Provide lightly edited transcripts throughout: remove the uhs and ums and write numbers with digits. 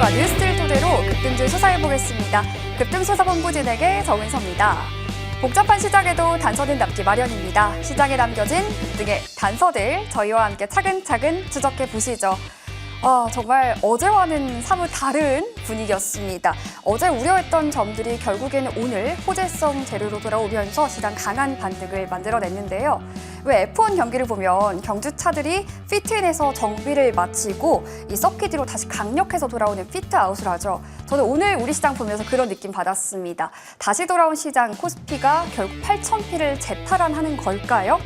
자, 뉴스를 토대로 급등주 수사해보겠습니다. 급등수사본부 진행의 정은서입니다. 복잡한 시장에도 단서는 남기 마련입니다. 시장에 남겨진 급등의 단서들 저희와 함께 차근차근 추적해 보시죠. 정말 어제와는 사뭇 다른 분위기였습니다. 어제 우려했던 점들이 결국에는 오늘 호재성 재료로 돌아오면서 시장 강한 반등을 만들어냈는데요. 왜 F1 경기를 보면 경주차들이 피트인에서 정비를 마치고 이 서킷으로 다시 강력해서 돌아오는 피트아웃을 하죠. 저는 오늘 우리 시장 보면서 그런 느낌 받았습니다. 다시 돌아온 시장 코스피가 결국 8,000피를 재탈환하는 걸까요?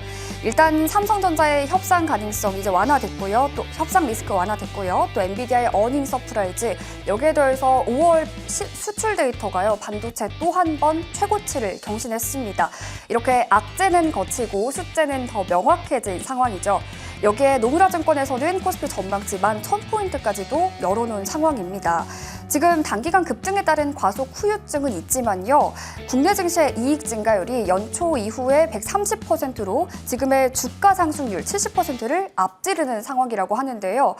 일단 삼성전자의 협상 가능성 이제 완화됐고요. 또 협상 리스크 완화됐고요. 또 엔비디아의 어닝 서프라이즈, 여기에 더해서 5월 수출 데이터가요. 반도체 또 한 번 최고치를 경신했습니다. 이렇게 악재는 거치고 숫재는 더 명확해진 상황이죠. 여기에 노무라증권에서는 코스피 전망치 11,000포인트까지도 열어놓은 상황입니다. 지금 단기간 급등에 따른 과속 후유증은 있지만요. 국내 증시의 이익 증가율이 연초 이후에 130%로 지금의 주가 상승률 70%를 앞지르는 상황이라고 하는데요.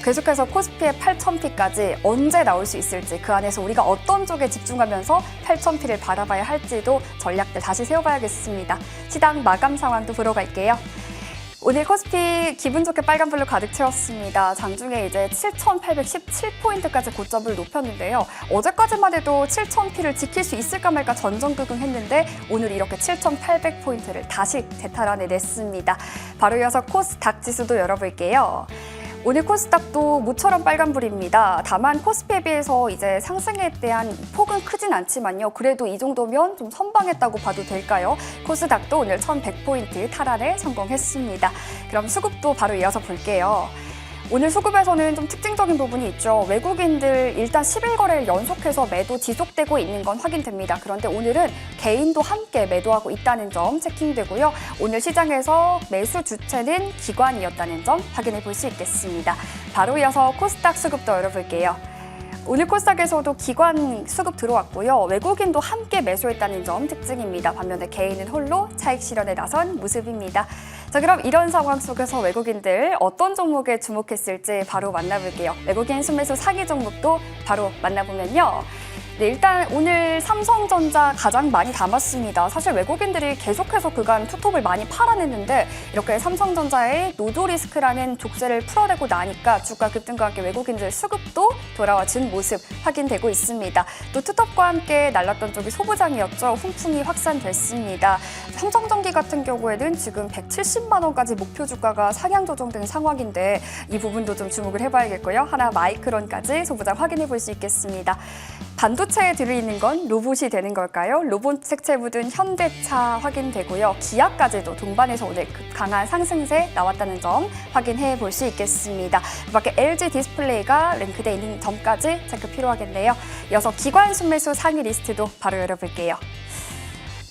계속해서 코스피의 8,000피까지 언제 나올 수 있을지, 그 안에서 우리가 어떤 쪽에 집중하면서 8,000피를 바라봐야 할지도 전략들 다시 세워봐야겠습니다. 시장 마감 상황도 보러 갈게요. 오늘 코스피 기분 좋게 빨간불로 가득 채웠습니다. 장중에 이제 7,817포인트까지 고점을 높였는데요. 어제까지만 해도 7,000피를 지킬 수 있을까 말까 전전긍긍했는데 오늘 이렇게 7,800포인트를 다시 재탈환해냈습니다. 바로 이어서 코스닥 지수도 열어볼게요. 오늘 코스닥도 모처럼 빨간불입니다. 다만 코스피에 비해서 이제 상승에 대한 폭은 크진 않지만요. 그래도 이 정도면 좀 선방했다고 봐도 될까요? 코스닥도 오늘 1,100포인트 탈환에 성공했습니다. 그럼 수급도 바로 이어서 볼게요. 오늘 수급에서는 좀 특징적인 부분이 있죠. 외국인들 일단 10일 연속해서 매도 지속되고 있는 건 확인됩니다. 그런데 오늘은 개인도 함께 매도하고 있다는 점 체킹되고요. 오늘 시장에서 매수 주체는 기관이었다는 점 확인해 볼 수 있겠습니다. 바로 이어서 코스닥 수급도 열어볼게요. 오늘 코스닥에서도 기관 수급 들어왔고요. 외국인도 함께 매수했다는 점 특징입니다. 반면에 개인은 홀로 차익 실현에 나선 모습입니다. 자, 그럼 이런 상황 속에서 외국인들 어떤 종목에 주목했을지 바로 만나볼게요. 외국인 순매수 상위 종목도 바로 만나보면요. 네, 일단 오늘 삼성전자 가장 많이 담았습니다. 사실 외국인들이 계속해서 그간 투톱을 많이 팔아냈는데 이렇게 삼성전자의 노조리스크라는 족쇄를 풀어내고 나니까 주가 급등과 함께 외국인들 수급도 돌아와 준 모습 확인되고 있습니다. 또 투톱과 함께 날랐던 쪽이 소부장이었죠. 훈풍이 확산됐습니다. 삼성전기 같은 경우에는 지금 170만 원까지 목표 주가가 상향 조정된 상황인데 이 부분도 좀 주목을 해봐야겠고요. 하나 마이크론까지 소부장 확인해 볼 수 있겠습니다. 반도체에 들어있는 건 로봇이 되는 걸까요? 로봇 색채 묻은 현대차 확인되고요. 기아까지도 동반해서 오늘 강한 상승세 나왔다는 점 확인해 볼 수 있겠습니다. 그 밖에 LG 디스플레이가 랭크되어 있는 점까지 체크 필요하겠네요. 이어서 기관 순매수 상위 리스트도 바로 열어볼게요.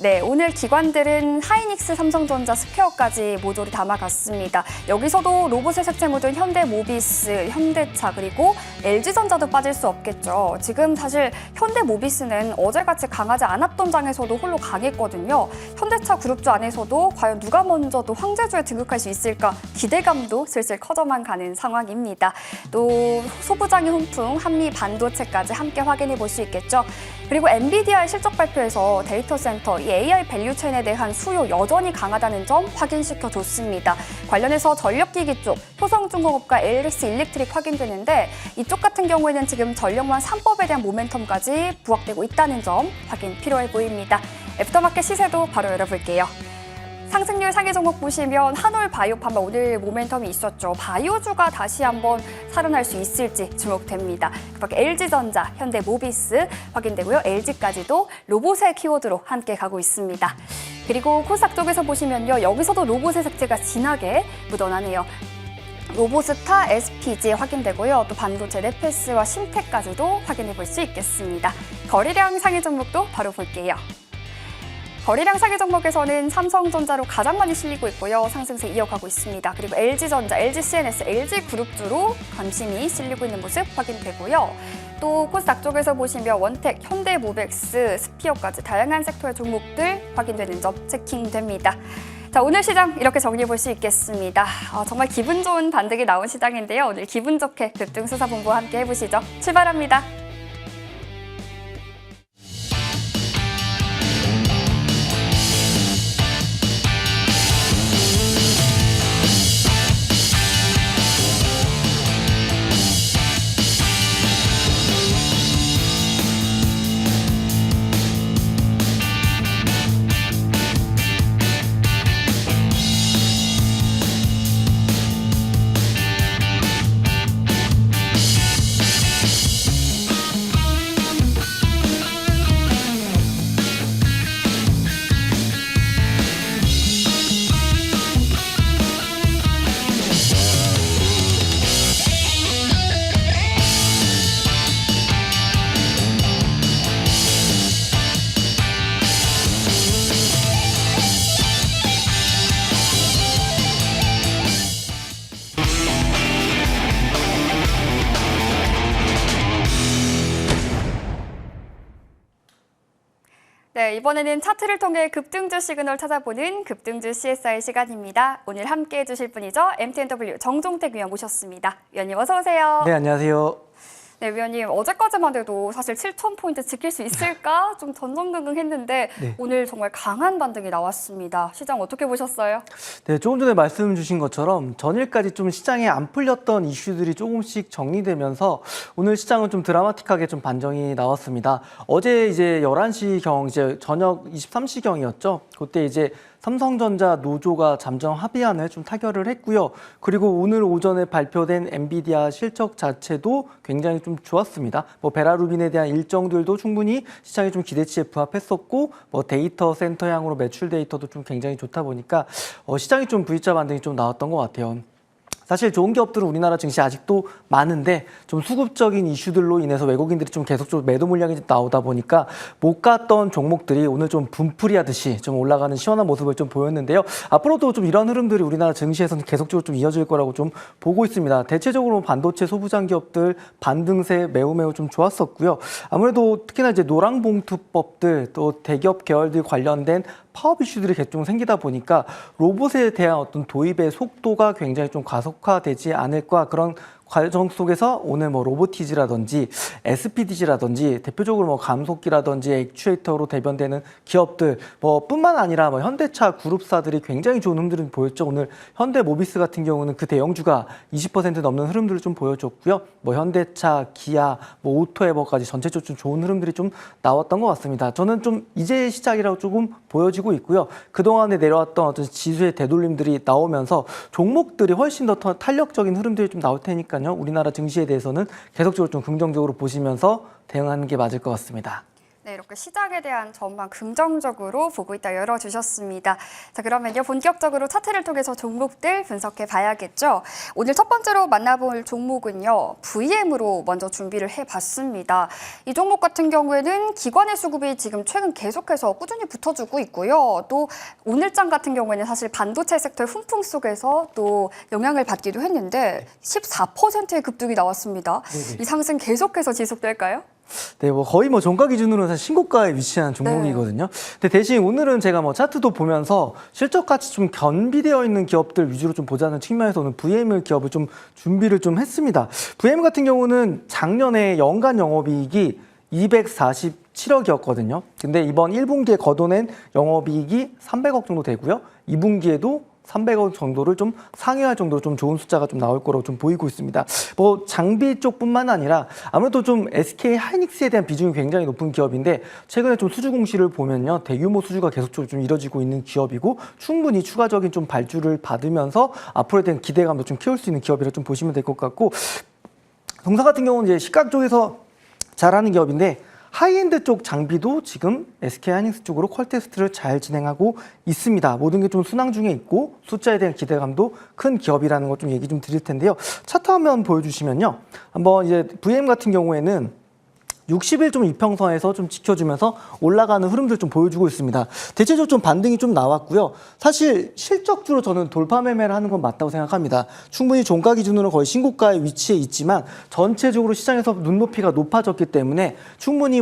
네, 오늘 기관들은 하이닉스, 삼성전자, 스퀘어까지 모조리 담아갔습니다. 여기서도 로봇의 색채 묻은 현대모비스, 현대차 그리고 LG전자도 빠질 수 없겠죠. 지금 사실 현대모비스는 어제같이 강하지 않았던 장에서도 홀로 강했거든요. 현대차 그룹주 안에서도 과연 누가 먼저 또 황제주에 등극할 수 있을까 기대감도 슬슬 커져만 가는 상황입니다. 또 소부장의 훈풍, 한미 반도체까지 함께 확인해 볼 수 있겠죠. 그리고 엔비디아의 실적 발표에서 데이터 센터, 이 AI 밸류체인에 대한 수요 여전히 강하다는 점 확인시켜줬습니다. 관련해서 전력기기 쪽, 효성중공업과 LS 일렉트릭 확인되는데 이쪽 같은 경우에는 지금 전력망 3법에 대한 모멘텀까지 부각되고 있다는 점 확인 필요해 보입니다. 애프터마켓 시세도 바로 열어볼게요. 상승률 상위 종목 보시면 한올바이오팜 오늘 모멘텀이 있었죠. 바이오주가 다시 한번 살아날 수 있을지 주목됩니다. 그 밖에 LG전자, 현대모비스 확인되고요. LG까지도 로봇의 키워드로 함께 가고 있습니다. 그리고 코스닥 쪽에서 보시면요. 여기서도 로봇의 색채가 진하게 묻어나네요. 로보스타, SPG 확인되고요. 또 반도체, 네페스와 심텍까지도 확인해 볼 수 있겠습니다. 거래량 상위 종목도 바로 볼게요. 거래량 상위 종목에서는 삼성전자로 가장 많이 실리고 있고요. 상승세 이어가고 있습니다. 그리고 LG전자, LGCNS, LG그룹주로 관심이 실리고 있는 모습 확인되고요. 또 코스닥 쪽에서 보시면 원택, 현대모백스, 스피어까지 다양한 섹터의 종목들 확인되는 점 체킹됩니다. 자, 오늘 시장 이렇게 정리해 볼 수 있겠습니다. 정말 기분 좋은 반등이 나온 시장인데요. 오늘 기분 좋게 급등수사본부와 함께 해보시죠. 출발합니다. 네, 이번에는 차트를 통해 급등주 시그널 찾아보는 급등주 CSI 시간입니다. 오늘 함께 해주실 분이죠. MTNW 정종택 위원 모셨습니다. 위원님 어서 오세요. 네, 안녕하세요. 네, 위원님 어제까지만 해도 사실 7,000포인트 지킬 수 있을까 좀 전전긍긍했는데 네. 오늘 정말 강한 반등이 나왔습니다. 시장 어떻게 보셨어요? 네, 조금 전에 말씀 주신 것처럼 전일까지 좀 시장에 안 풀렸던 이슈들이 조금씩 정리되면서 오늘 시장은 좀 드라마틱하게 좀 반전이 나왔습니다. 어제 이제 11시경 이제 저녁 23시경이었죠. 그때 이제 삼성전자 노조가 잠정 합의안을 좀 타결을 했고요. 그리고 오늘 오전에 발표된 엔비디아 실적 자체도 굉장히 좀 좋았습니다. 베라루빈에 대한 일정들도 충분히 시장이 좀 기대치에 부합했었고, 데이터 센터 향으로 매출 데이터도 좀 굉장히 좋다 보니까 시장이 좀 V자 반등이 좀 나왔던 것 같아요. 사실 좋은 기업들은 우리나라 증시 아직도 많은데 좀 수급적인 이슈들로 인해서 외국인들이 좀 계속적으로 매도 물량이 나오다 보니까 못 갔던 종목들이 오늘 좀 분풀이하듯이 좀 올라가는 시원한 모습을 좀 보였는데요. 앞으로도 좀 이런 흐름들이 우리나라 증시에서는 계속적으로 좀 이어질 거라고 좀 보고 있습니다. 대체적으로 반도체 소부장 기업들 반등세 매우 좀 좋았었고요. 아무래도 특히나 이제 노랑봉투법들 또 대기업 계열들 관련된 파업 이슈들이 계속 좀 생기다 보니까 로봇에 대한 어떤 도입의 속도가 굉장히 좀 가속화되지 않을까 그런 과정 속에서 오늘 로보티지라든지 SPDG라든지 대표적으로 감속기라든지 액추에이터로 대변되는 기업들 뿐만 아니라 현대차 그룹사들이 굉장히 좋은 흐름들을 보였죠. 오늘 현대모비스 같은 경우는 그 대형주가 20% 넘는 흐름들을 좀 보여줬고요. 현대차, 기아, 오토에버까지 전체적으로 좀 좋은 흐름들이 좀 나왔던 것 같습니다. 저는 좀 이제 시작이라고 조금 보여지고 있고요. 그동안에 내려왔던 어떤 지수의 되돌림들이 나오면서 종목들이 훨씬 더 탄력적인 흐름들이 좀 나올 테니까 우리나라 증시에 대해서는 계속적으로 좀 긍정적으로 보시면서 대응하는 게 맞을 것 같습니다. 네, 이렇게 시장에 대한 전망 긍정적으로 보고 있다 열어주셨습니다. 자, 그러면요 본격적으로 차트를 통해서 종목들 분석해 봐야겠죠. 오늘 첫 번째로 만나볼 종목은요 VM으로 먼저 준비를 해봤습니다. 이 종목 같은 경우에는 기관의 수급이 지금 최근 계속해서 꾸준히 붙어주고 있고요. 또 오늘장 같은 경우에는 사실 반도체 섹터의 훈풍 속에서 또 영향을 받기도 했는데 14%의 급등이 나왔습니다. 네네. 이 상승 계속해서 지속될까요? 네, 거의 종가 기준으로는 사실 신고가에 위치한 종목이거든요. 근데 대신 오늘은 제가 차트도 보면서 실적 가치 좀 겸비되어 있는 기업들 위주로 좀 보자는 측면에서 오늘 VM 기업을 좀 준비를 좀 했습니다. VM 같은 경우는 작년에 연간 영업이익이 247억이었거든요. 근데 이번 1분기에 거둬낸 영업이익이 300억 정도 되고요. 2분기에도 300억 정도를 좀 상회할 정도로 좀 좋은 숫자가 좀 나올 거라고 좀 보이고 있습니다. 장비 쪽뿐만 아니라 아무래도 좀 SK 하이닉스에 대한 비중이 굉장히 높은 기업인데 최근에 좀 수주 공시를 보면요. 대규모 수주가 계속적으로 좀 이뤄지고 있는 기업이고 충분히 추가적인 좀 발주를 받으면서 앞으로에 대한 기대감도 좀 키울 수 있는 기업이라 좀 보시면 될 것 같고 동사 같은 경우는 이제 시각 쪽에서 잘하는 기업인데 하이엔드 쪽 장비도 지금 SK 하이닉스 쪽으로 퀄 테스트를 잘 진행하고 있습니다. 모든 게 좀 순항 중에 있고 숫자에 대한 기대감도 큰 기업이라는 거 좀 얘기 좀 드릴 텐데요. 차트 화면 보여주시면요. 한번 이제 VM 같은 경우에는 60일 좀 이평선에서 좀 지켜주면서 올라가는 흐름들 좀 보여주고 있습니다. 대체적으로 좀 반등이 좀 나왔고요. 사실 실적주로 저는 돌파 매매를 하는 건 맞다고 생각합니다. 충분히 종가 기준으로 거의 신고가에 위치해 있지만 전체적으로 시장에서 눈높이가 높아졌기 때문에 충분히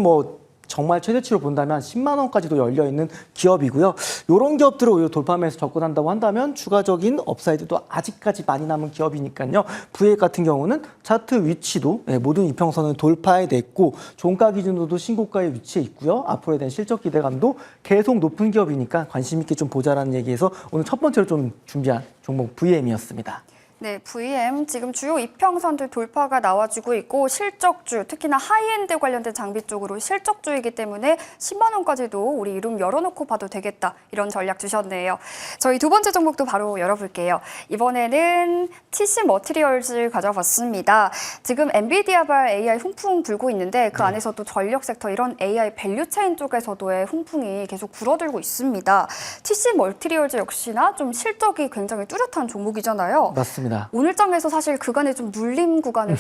정말 최대치로 본다면 10만 원까지도 열려 있는 기업이고요. 이런 기업들을 오히려 돌파하면서 접근한다고 한다면 추가적인 업사이드도 아직까지 많이 남은 기업이니까요. VA 같은 경우는 차트 위치도 모든 이평선을 돌파해냈고 종가 기준으로도 신고가에 위치해 있고요. 앞으로에 대한 실적 기대감도 계속 높은 기업이니까 관심 있게 좀 보자라는 얘기에서 오늘 첫 번째로 좀 준비한 종목 VM이었습니다. 네, VM 지금 주요 이평선들 돌파가 나와주고 있고 실적주, 특히나 하이엔드 관련된 장비 쪽으로 실적주이기 때문에 10만 원까지도 우리 이름 열어놓고 봐도 되겠다 이런 전략 주셨네요. 저희 두 번째 종목도 바로 열어볼게요. 이번에는 TC 머티리얼즈 가져봤습니다. 지금 엔비디아발 AI 훈풍 불고 있는데 그 안에서도 전력 섹터 이런 AI 밸류체인 쪽에서도의 훈풍이 계속 불어들고 있습니다. TC 머티리얼즈 역시나 좀 실적이 굉장히 뚜렷한 종목이잖아요. 맞습니다. 오늘 장에서 사실 그간에 좀 눌림 구간을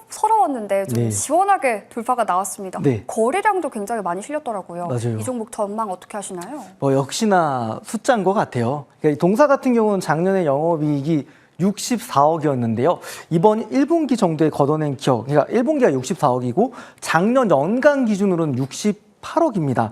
서러웠는데 좀 네. 시원하게 돌파가 나왔습니다. 네. 거래량도 굉장히 많이 실렸더라고요. 맞아요. 이 종목 전망 어떻게 하시나요? 역시나 숫자인 것 같아요. 그러니까 이 동사 같은 경우는 작년에 영업이익이 64억이었는데요. 이번 1분기 정도에 걷어낸 기업, 그러니까 1분기가 64억이고 작년 연간 기준으로는 68억입니다.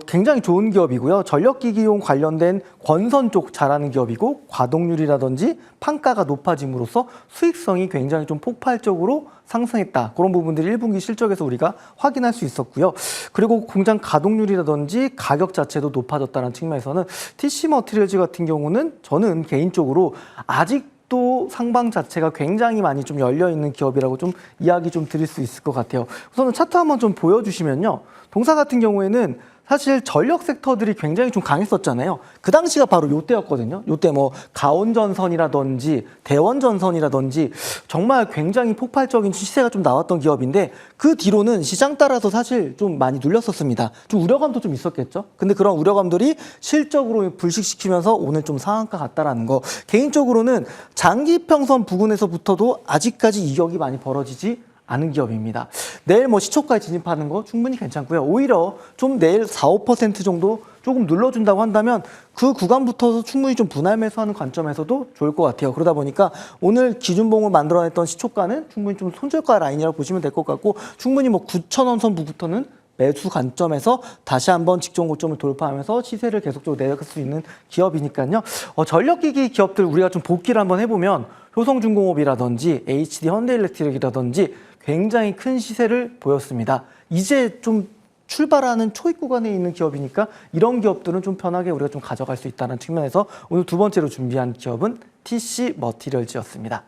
굉장히 좋은 기업이고요. 전력기기용 관련된 권선 쪽 잘하는 기업이고 과동률이라든지 판가가 높아짐으로써 수익성이 굉장히 좀 폭발적으로 상승했다. 그런 부분들이 1분기 실적에서 우리가 확인할 수 있었고요. 그리고 공장 가동률이라든지 가격 자체도 높아졌다는 측면에서는 TC 머티리얼즈 같은 경우는 저는 개인적으로 아직도 상방 자체가 굉장히 많이 좀 열려있는 기업이라고 좀 이야기 좀 드릴 수 있을 것 같아요. 우선은 차트 한번 좀 보여주시면요. 동사 같은 경우에는 사실 전력 섹터들이 굉장히 좀 강했었잖아요. 그 당시가 바로 요때였거든요. 요때 뭐 가온전선이라든지 대원전선이라든지 정말 굉장히 폭발적인 시세가 좀 나왔던 기업인데 그 뒤로는 시장 따라서 사실 좀 많이 눌렸었습니다. 좀 우려감도 좀 있었겠죠. 근데 그런 우려감들이 실적으로 불식시키면서 오늘 좀 상한가 같다라는 거. 개인적으로는 장기평선 부근에서부터도 아직까지 이격이 많이 벌어지지 않은 기업입니다. 내일 뭐 시초가에 진입하는 거 충분히 괜찮고요. 오히려 좀 내일 4, 5% 정도 조금 눌러준다고 한다면 그 구간부터 충분히 좀 분할 매수하는 관점에서도 좋을 것 같아요. 그러다 보니까 오늘 기준봉을 만들어냈던 시초가는 충분히 좀 손절가 라인이라고 보시면 될 것 같고 충분히 뭐 9,000원 선부부터는 매수 관점에서 다시 한번 직전 고점을 돌파하면서 시세를 계속적으로 내려갈 수 있는 기업이니까요. 전력기기 기업들 우리가 좀 복기를 한번 해보면 효성중공업이라든지 HD 현대일렉트릭이라든지 굉장히 큰 시세를 보였습니다. 이제 좀 출발하는 초입 구간에 있는 기업이니까 이런 기업들은 좀 편하게 우리가 좀 가져갈 수 있다는 측면에서 오늘 두 번째로 준비한 기업은 TC 머티리얼즈였습니다.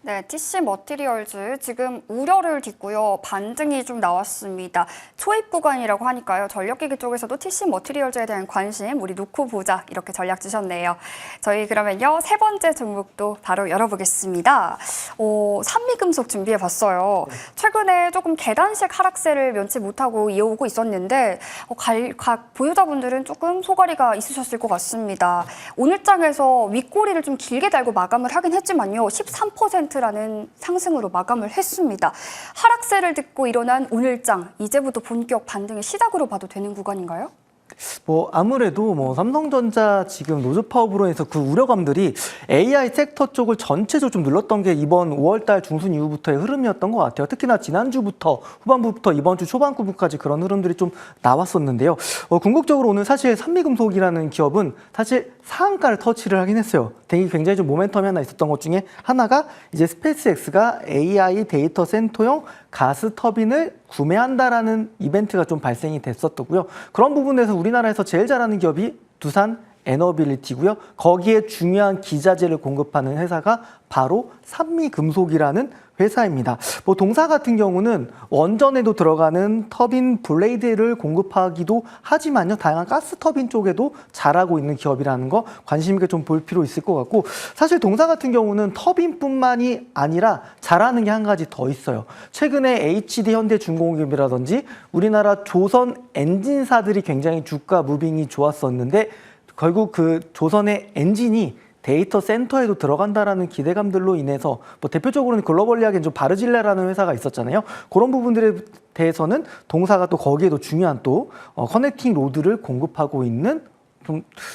네, TC 머티리얼즈 지금 우려를 딛고요. 반등이 좀 나왔습니다. 초입 구간이라고 하니까요. 전력기기 쪽에서도 TC 머티리얼즈에 대한 관심 우리 놓고 보자 이렇게 전략 주셨네요. 저희 그러면요. 세 번째 종목도 바로 열어보겠습니다. 산미금속 준비해봤어요. 최근에 조금 계단식 하락세를 면치 못하고 이어오고 있었는데 각 보유자분들은 조금 소가리가 있으셨을 것 같습니다. 오늘 장에서 윗꼬리를 좀 길게 달고 마감을 하긴 했지만요. 13%라는 상승으로 마감을 했습니다. 하락세를 듣고 일어난 오늘장, 이제부터 본격 반등의 시작으로 봐도 되는 구간인가요? 아무래도 삼성전자 지금 노조 파업으로 해서 그 우려감들이 AI 섹터 쪽을 전체적으로 좀 눌렀던 게 이번 5월달 중순 이후부터의 흐름이었던 것 같아요. 특히나 지난주부터 후반부부터 이번 주 초반부까지 그런 흐름들이 좀 나왔었는데요. 궁극적으로 오늘 사실 산미금속이라는 기업은 사실 상한가를 터치를 하긴 했어요. 되게 굉장히 좀 모멘텀이 하나 있었던 것 중에 하나가 이제 스페이스X가 AI 데이터 센터용 가스 터빈을 구매한다라는 이벤트가 좀 발생이 됐었고요. 그런 부분에서 우리나라에서 제일 잘하는 기업이 두산 에너빌리티고요. 거기에 중요한 기자재를 공급하는 회사가 바로 산미금속이라는 회사입니다. 동사 같은 경우는 원전에도 들어가는 터빈 블레이드를 공급하기도 하지만요. 다양한 가스 터빈 쪽에도 잘하고 있는 기업이라는 거 관심 있게 좀 볼 필요 있을 것 같고 사실 동사 같은 경우는 터빈뿐만이 아니라 잘하는 게 한 가지 더 있어요. 최근에 HD 현대중공업이라든지 우리나라 조선 엔진사들이 굉장히 주가 무빙이 좋았었는데 결국 그 조선의 엔진이 데이터 센터에도 들어간다라는 기대감들로 인해서 대표적으로는 글로벌리하게 좀 바르질레라는 회사가 있었잖아요. 그런 부분들에 대해서는 동사가 또 거기에도 중요한 또 커넥팅 로드를 공급하고 있는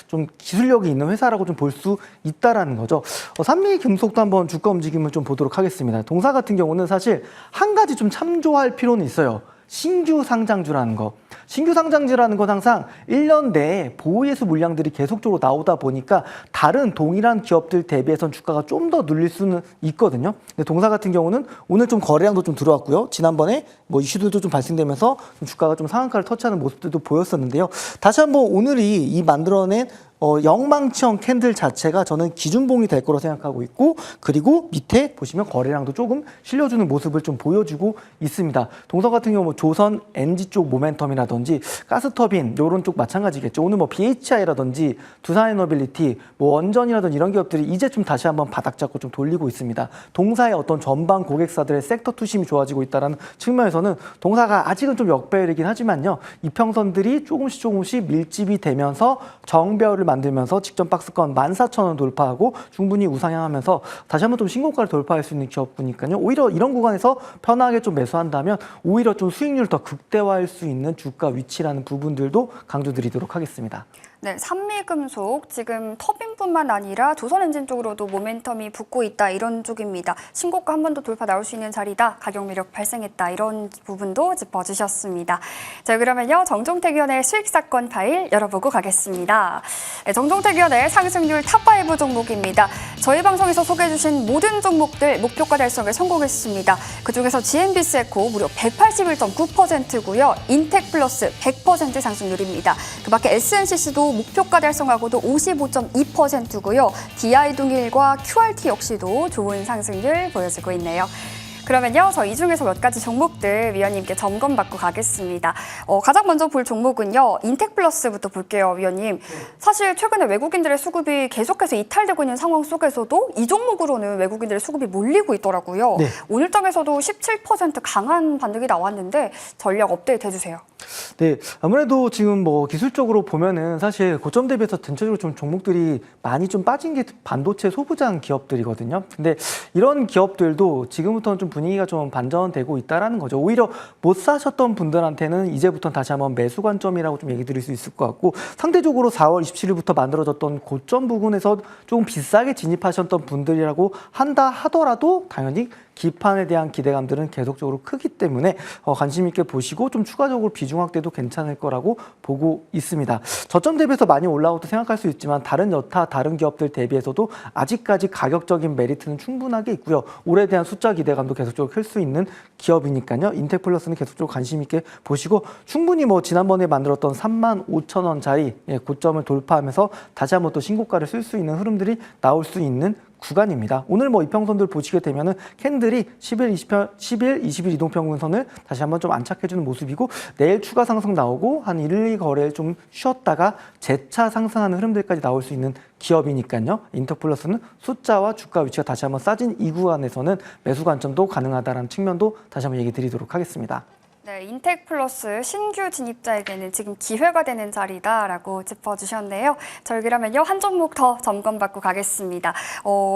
좀 기술력이 있는 회사라고 좀 볼 수 있다라는 거죠. 산미금속도 한번 주가 움직임을 좀 보도록 하겠습니다. 동사 같은 경우는 사실 한 가지 좀 참조할 필요는 있어요. 신규 상장주라는 거. 신규 상장지라는 건 항상 1년 내에 보호예수 물량들이 계속적으로 나오다 보니까 다른 동일한 기업들 대비해선 주가가 좀 더 눌릴 수는 있거든요. 근데 동사 같은 경우는 오늘 좀 거래량도 좀 들어왔고요. 지난번에 뭐 이슈들도 좀 발생되면서 좀 주가가 좀 상한가를 터치하는 모습들도 보였었는데요. 다시 한번 오늘이 이 만들어낸 영망치형 캔들 자체가 저는 기준봉이 될 거라고 생각하고 있고, 그리고 밑에 보시면 거래량도 조금 실려주는 모습을 좀 보여주고 있습니다. 동서 같은 경우 뭐 조선, NG 쪽 모멘텀이라든지 가스터빈 이런 쪽 마찬가지겠죠. 오늘 뭐 BHI라든지 두산에너빌리티, 뭐 원전이라든지 이런 기업들이 이제 좀 다시 한번 바닥 잡고 좀 돌리고 있습니다. 동사의 어떤 전방 고객사들의 섹터 투심이 좋아지고 있다는 측면에서는 동사가 아직은 좀 역배열이긴 하지만요. 이평선들이 조금씩 밀집이 되면서 정배열을 만들면서 직전 박스권 14,000원 돌파하고 충분히 우상향하면서 다시 한번 좀 신고가를 돌파할 수 있는 기업이니까요. 오히려 이런 구간에서 편하게 좀 매수한다면 오히려 좀 수익률을 더 극대화할 수 있는 주가 위치라는 부분들도 강조드리도록 하겠습니다. 네, 산미금속 지금 터빈뿐만 아니라 조선엔진 쪽으로도 모멘텀이 붙고 있다 이런 쪽입니다. 신고가 한 번 더 돌파 나올 수 있는 자리다. 가격 매력 발생했다 이런 부분도 짚어주셨습니다. 자, 그러면요 정종택 위원의 수익사건 파일 열어보고 가겠습니다. 네, 정종택 위원의 상승률 탑5 종목입니다. 저희 방송에서 소개해주신 모든 종목들 목표가 달성에 성공했습니다. 그중에서 GNB스에코 무려 181.9%고요. 인텍플러스 100% 상승률입니다. 그밖에 SNCC도 목표가 달성하고도 55.2%고요. DI동일과 QRT 역시도 좋은 상승률 보여주고 있네요. 그러면요, 저 이 중에서 몇 가지 종목들 위원님께 점검받고 가겠습니다. 가장 먼저 볼 종목은요, 인텍플러스부터 볼게요, 위원님. 사실 최근에 외국인들의 수급이 계속해서 이탈되고 있는 상황 속에서도 이 종목으로는 외국인들의 수급이 몰리고 있더라고요. 네. 오늘장에서도 17% 강한 반등이 나왔는데 전략 업데이트 해주세요. 네, 아무래도 지금 뭐 기술적으로 보면은 사실 고점 대비해서 전체적으로 좀 종목들이 많이 좀 빠진 게 반도체 소부장 기업들이거든요. 근데 이런 기업들도 지금부터는 좀 분위기가 좀 반전되고 있다라는 거죠. 오히려 못 사셨던 분들한테는 이제부터 다시 한번 매수 관점이라고 좀 얘기 드릴 수 있을 것 같고, 상대적으로 4월 27일부터 만들어졌던 고점 부근에서 조금 비싸게 진입하셨던 분들이라고 한다 하더라도 당연히 기판에 대한 기대감들은 계속적으로 크기 때문에 관심 있게 보시고 좀 추가적으로 비중 확대도 괜찮을 거라고 보고 있습니다. 저점 대비해서 많이 올라오고 생각할 수 있지만 다른 기업들 대비해서도 아직까지 가격적인 메리트는 충분하게 있고요. 올해에 대한 숫자 기대감도 계속적으로 클 수 있는 기업이니까요. 인텍플러스는 계속적으로 관심 있게 보시고 충분히 뭐 지난번에 만들었던 35,000원짜리 고점을 돌파하면서 다시 한번 또 신고가를 쓸 수 있는 흐름들이 나올 수 있는 구간입니다. 오늘 뭐 이평선들 보시게 되면은 캔들이 10일, 20일 이동평균선을 다시 한번 좀 안착해주는 모습이고, 내일 추가 상승 나오고 한 1, 2 거래를 좀 쉬었다가 재차 상승하는 흐름들까지 나올 수 있는 기업이니까요. 인터플러스는 숫자와 주가 위치가 다시 한번 싸진 이 구간에서는 매수 관점도 가능하다는 측면도 다시 한번 얘기 드리도록 하겠습니다. 네, 인텍플러스 신규 진입자에게는 지금 기회가 되는 자리다라고 짚어주셨네요. 저희 그러면요 한 종목 더 점검받고 가겠습니다.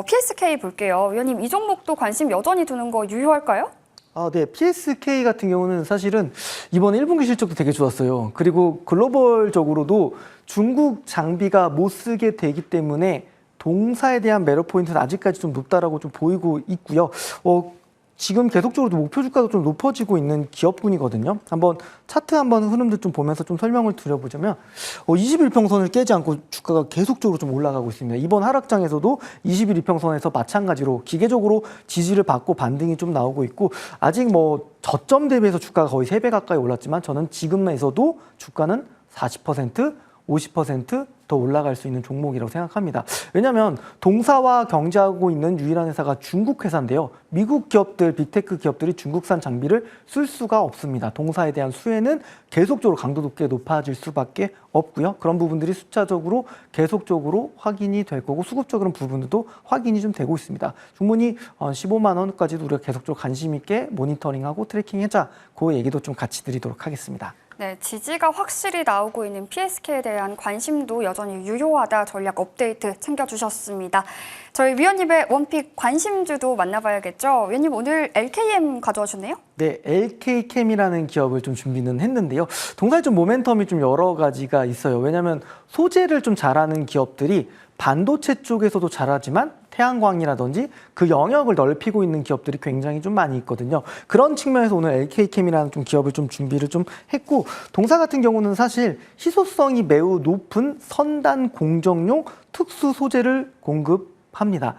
PSK 볼게요. 위원님, 이 종목도 관심 여전히 두는 거 유효할까요? 네. PSK 같은 경우는 사실은 이번 1분기 실적도 되게 좋았어요. 그리고 글로벌적으로도 중국 장비가 못 쓰게 되기 때문에 동사에 대한 매력 포인트는 아직까지 좀 높다라고 좀 보이고 있고요. 지금 계속적으로 목표 주가도 좀 높아지고 있는 기업군이거든요. 한번 차트 한번 흐름들 좀 보면서 좀 설명을 드려보자면 21평선을 깨지 않고 주가가 계속적으로 좀 올라가고 있습니다. 이번 하락장에서도 21평선에서 마찬가지로 기계적으로 지지를 받고 반등이 좀 나오고 있고, 아직 뭐 저점 대비해서 주가가 거의 3배 가까이 올랐지만 저는 지금에서도 주가는 40%, 50% 더 올라갈 수 있는 종목이라고 생각합니다. 왜냐하면 동사와 경쟁하고 있는 유일한 회사가 중국 회사인데요. 미국 기업들, 빅테크 기업들이 중국산 장비를 쓸 수가 없습니다. 동사에 대한 수혜는 계속적으로 강도 높게 높아질 수밖에 없고요. 그런 부분들이 숫자적으로 계속적으로 확인이 될 거고, 수급적인 부분도 확인이 좀 되고 있습니다. 충분히 15만 원까지도 우리가 계속적으로 관심 있게 모니터링하고 트래킹하자, 그 얘기도 좀 같이 드리도록 하겠습니다. 네, 지지가 확실히 나오고 있는 PSK에 대한 관심도 여전히 유효하다. 전략 업데이트 챙겨주셨습니다. 저희 위원님의 원픽 관심주도 만나봐야겠죠. 위원님, 오늘 LKM 가져오셨네요? 네, LK캠이라는 기업을 좀 준비는 했는데요. 동사에 좀 모멘텀이 좀 여러 가지가 있어요. 왜냐하면 소재를 좀 잘하는 기업들이 반도체 쪽에서도 잘하지만 태양광이라든지 그 영역을 넓히고 있는 기업들이 굉장히 좀 많이 있거든요. 그런 측면에서 오늘 LK캠이라는 좀 기업을 좀 준비를 좀 했고, 동사 같은 경우는 사실 희소성이 매우 높은 선단 공정용 특수 소재를 공급합니다.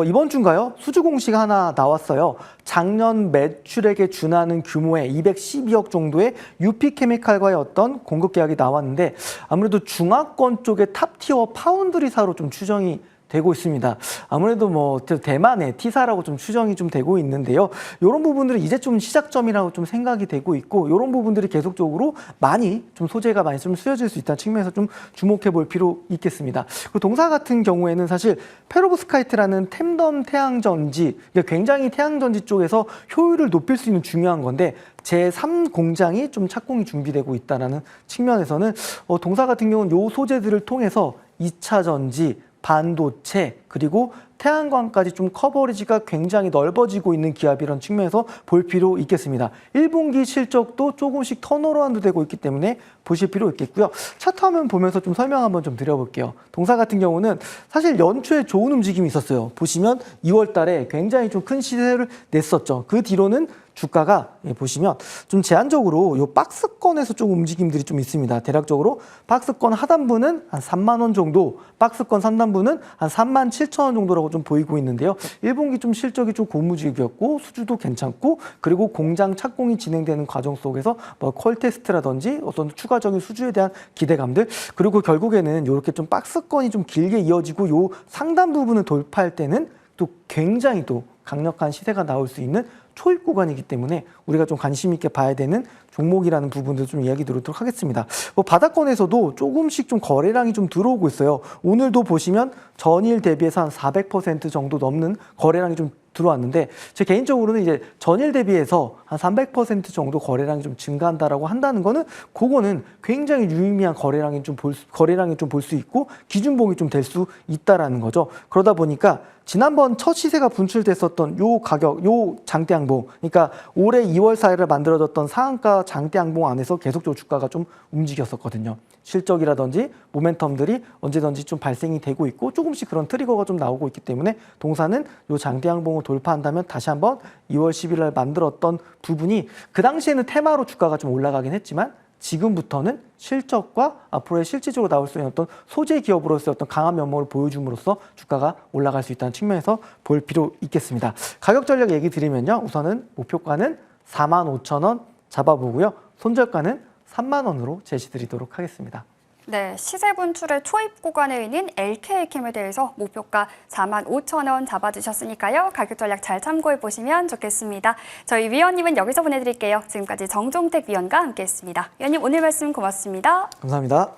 이번 주인가요? 수주 공식 하나 나왔어요. 작년 매출액에 준하는 규모의 212억 정도의 UP케미칼과의 어떤 공급 계약이 나왔는데, 아무래도 중화권 쪽의 탑티어 파운드리사로 좀 추정이 되고 있습니다. 아무래도 뭐 대만의 T사라고 좀 추정이 좀 되고 있는데요. 이런 부분들이 이제 좀 시작점이라고 좀 생각이 되고 있고, 이런 부분들이 계속적으로 많이 좀 소재가 많이 좀 쓰여질 수 있다는 측면에서 좀 주목해 볼 필요 있겠습니다. 그리고 동사 같은 경우에는 사실 페로브스카이트라는 템덤 태양전지, 굉장히 태양전지 쪽에서 효율을 높일 수 있는 중요한 건데, 제3 공장이 좀 착공이 준비되고 있다는 측면에서는 동사 같은 경우는 요 소재들을 통해서 2차 전지, 반도체, 그리고 태양광까지 좀 커버리지가 굉장히 넓어지고 있는 기업이라는 측면에서 볼 필요 있겠습니다. 1분기 실적도 조금씩 턴어라운드 되고 있기 때문에 보실 필요 있겠고요. 차트 화면 보면서 좀 설명 한번 좀 드려볼게요. 동사 같은 경우는 사실 연초에 좋은 움직임이 있었어요. 보시면 2월 달에 굉장히 좀 큰 시세를 냈었죠. 그 뒤로는 주가가 보시면 좀 제한적으로 요 박스권에서 좀 움직임들이 좀 있습니다. 대략적으로 박스권 하단부는 한 3만 원 정도, 박스권 상단부는 한 3만 7천 원 정도라고 좀 보이고 있는데요. 1분기 좀 실적이 좀 고무직이었고 수주도 괜찮고, 그리고 공장 착공이 진행되는 과정 속에서 뭐 퀄 테스트라든지 어떤 추가적인 수주에 대한 기대감들, 그리고 결국에는 이렇게 좀 박스권이 좀 길게 이어지고 요 상단 부분을 돌파할 때는 또 굉장히 또 강력한 시세가 나올 수 있는 초입 구간이기 때문에 우리가 좀 관심 있게 봐야 되는 종목이라는 부분들 좀 이야기 드리도록 하겠습니다. 바닥권에서도 조금씩 좀 거래량이 좀 들어오고 있어요. 오늘도 보시면 전일 대비해서 한 400% 정도 넘는 거래량이 좀 들어왔는데, 제 개인적으로는 이제 전일 대비해서 한 300% 정도 거래량이 좀 증가한다라고 한다는 거는, 그거는 굉장히 유의미한 거래량이 좀 볼 수 있고 기준봉이 좀 될 수 있다라는 거죠. 그러다 보니까 지난번 첫 시세가 분출됐었던 요 가격, 요 장대양봉, 그러니까 올해 2월 4일에 만들어졌던 상한가 장대양봉 안에서 계속적으로 주가가 좀 움직였었거든요. 실적이라든지 모멘텀들이 언제든지 좀 발생이 되고 있고, 조금씩 그런 트리거가 좀 나오고 있기 때문에 동사는 요 장대양봉을 돌파한다면 다시 한번 2월 10일 날 만들었던 부분이, 그 당시에는 테마로 주가가 좀 올라가긴 했지만 지금부터는 실적과 앞으로의 실질적으로 나올 수 있는 어떤 소재 기업으로서의 어떤 강한 면모를 보여줌으로써 주가가 올라갈 수 있다는 측면에서 볼 필요 있겠습니다. 가격 전략 얘기 드리면요. 우선은 목표가는 45,000원 잡아보고요. 손절가는 3만 원으로 제시드리도록 하겠습니다. 네, 시세 분출의 초입 구간에 있는 LK캠에 대해서 목표가 45,000원 잡아주셨으니까요. 가격 전략 잘 참고해 보시면 좋겠습니다. 저희 위원님은 여기서 보내드릴게요. 지금까지 정종택 위원과 함께했습니다. 위원님, 오늘 말씀 고맙습니다. 감사합니다.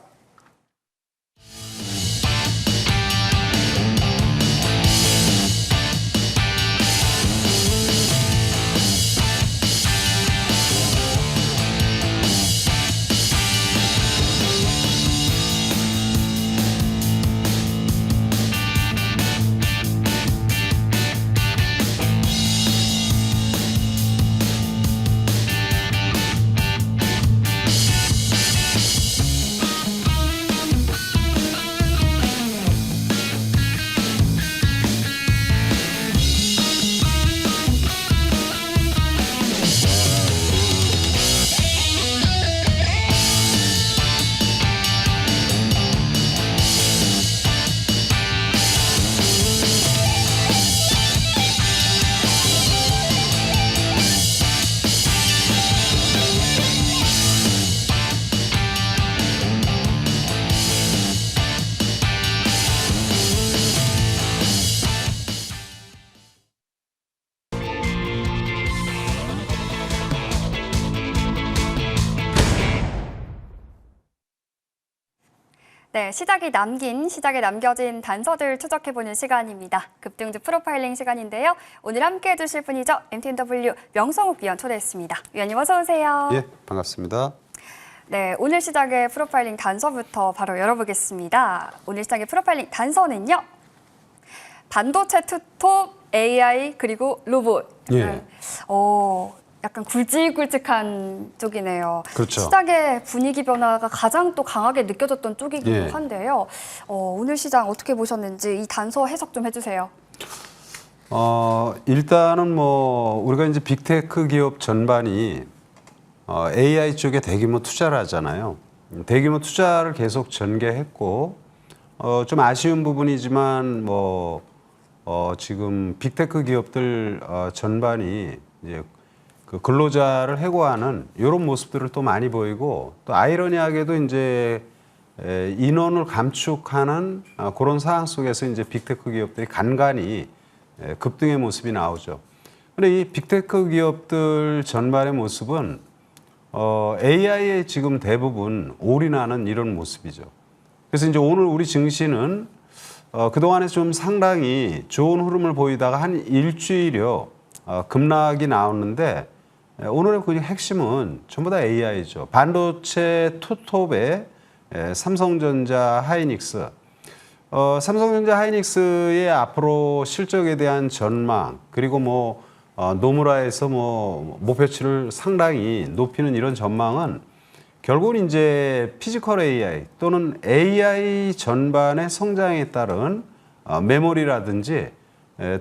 네, 시작에 남겨진 단서들 추적해보는 시간입니다. 급등주 프로파일링 시간인데요. 오늘 함께해 주실 분이죠. MTNW 명성욱 위원 초대했습니다. 위원님 어서 오세요. 예, 반갑습니다. 네, 오늘 시작의 프로파일링 단서부터 바로 열어보겠습니다. 오늘 시작의 프로파일링 단서는요. 반도체 투톱, AI, 그리고 로봇. 예. 약간 굵직굵직한 쪽이네요. 그렇죠. 시장의 분위기 변화가 가장 또 강하게 느껴졌던 쪽이기도 예. 한데요. 오늘 시장 어떻게 보셨는지 이 단서 해석 좀 해주세요. 일단은 뭐 우리가 이제 빅테크 기업 전반이 AI 쪽에 대규모 투자를 하잖아요. 대규모 투자를 계속 전개했고 좀 아쉬운 부분이지만 뭐 지금 빅테크 기업들 전반이 이제 그 근로자를 해고하는 이런 모습들을 또 많이 보이고 또 아이러니하게도 이제 인원을 감축하는 그런 상황 속에서 이제 빅테크 기업들이 간간히 급등의 모습이 나오죠. 근데 이 빅테크 기업들 전반의 모습은 AI에 지금 대부분 올인하는 이런 모습이죠. 그래서 이제 오늘 우리 증시는 그동안에 좀 상당히 좋은 흐름을 보이다가 한 일주일여 급락이 나오는데 오늘의 그 핵심은 전부 다 AI죠. 반도체 투톱의 삼성전자 하이닉스. 삼성전자 하이닉스의 앞으로 실적에 대한 전망 그리고 뭐 노무라에서 뭐 목표치를 상당히 높이는 이런 전망은 결국은 이제 피지컬 AI 또는 AI 전반의 성장에 따른 메모리라든지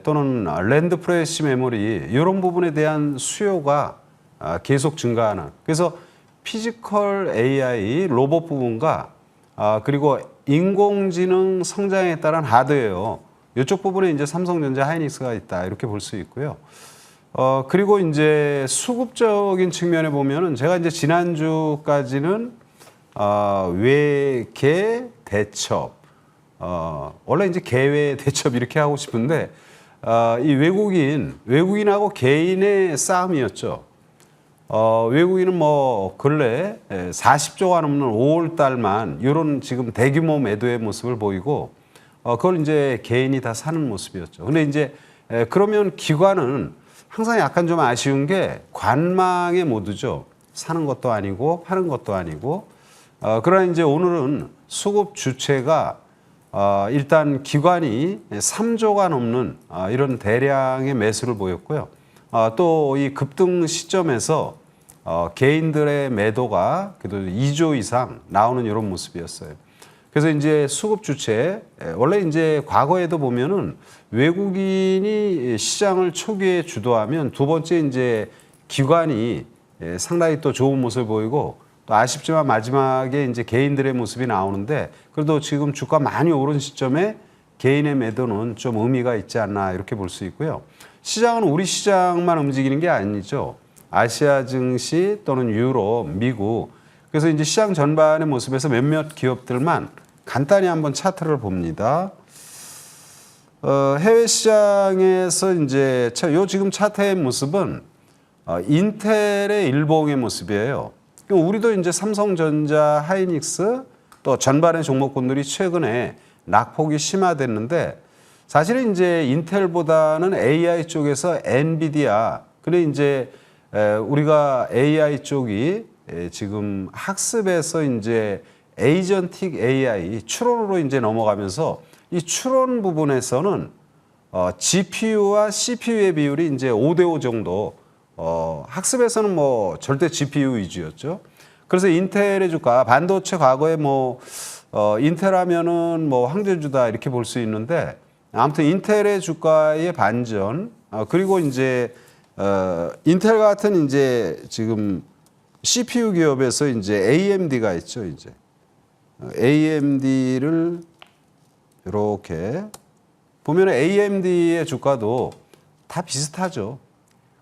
또는 랜드 프레시 메모리 이런 부분에 대한 수요가 계속 증가하는 그래서 피지컬 AI 로봇 부분과 그리고 인공지능 성장에 따른 하드웨어 이쪽 부분에 이제 삼성전자 하이닉스가 있다 이렇게 볼 수 있고요. 그리고 이제 수급적인 측면에 보면은 제가 이제 지난주까지는 외계 대첩 원래 이제 개외 대첩 이렇게 하고 싶은데 이 외국인하고 개인의 싸움이었죠. 외국인은 뭐 근래 40조가 넘는 5월 달만 이런 지금 대규모 매도의 모습을 보이고 그걸 이제 개인이 다 사는 모습이었죠. 근데 이제 그러면 기관은 항상 약간 좀 아쉬운 게 관망의 모드죠. 사는 것도 아니고 파는 것도 아니고 그러나 이제 오늘은 수급 주체가 일단 기관이 3조가 넘는 이런 대량의 매수를 보였고요. 또 이 급등 시점에서 개인들의 매도가 그래도 2조 이상 나오는 이런 모습이었어요. 그래서 이제 수급 주체 원래 이제 과거에도 보면은 외국인이 시장을 초기에 주도하면 두 번째 이제 기관이 상당히 또 좋은 모습을 보이고 또 아쉽지만 마지막에 이제 개인들의 모습이 나오는데 그래도 지금 주가 많이 오른 시점에 개인의 매도는 좀 의미가 있지 않나 이렇게 볼 수 있고요. 시장은 우리 시장만 움직이는 게 아니죠. 아시아 증시 또는 유럽, 미국. 그래서 이제 시장 전반의 모습에서 몇몇 기업들만 간단히 한번 차트를 봅니다. 해외 시장에서 이제 요 지금 차트의 모습은 인텔의 일봉의 모습이에요. 우리도 이제 삼성전자, 하이닉스 또 전반의 종목군들이 최근에 낙폭이 심화됐는데 사실은 이제 인텔보다는 AI 쪽에서 엔비디아 그래 이제 우리가 AI 쪽이 지금 학습에서 이제 에이전틱 AI 추론으로 이제 넘어가면서 이 추론 부분에서는 GPU와 CPU의 비율이 이제 5대5 정도 학습에서는 뭐 절대 GPU 위주였죠. 그래서 인텔의 주가 반도체 과거에 뭐 인텔 하면은 뭐 황제주다 이렇게 볼 수 있는데 아무튼 인텔의 주가의 반전 그리고 이제 인텔 같은 이제 지금 CPU 기업에서 이제 AMD가 있죠. 이제 AMD를 이렇게 보면 AMD의 주가도 다 비슷하죠.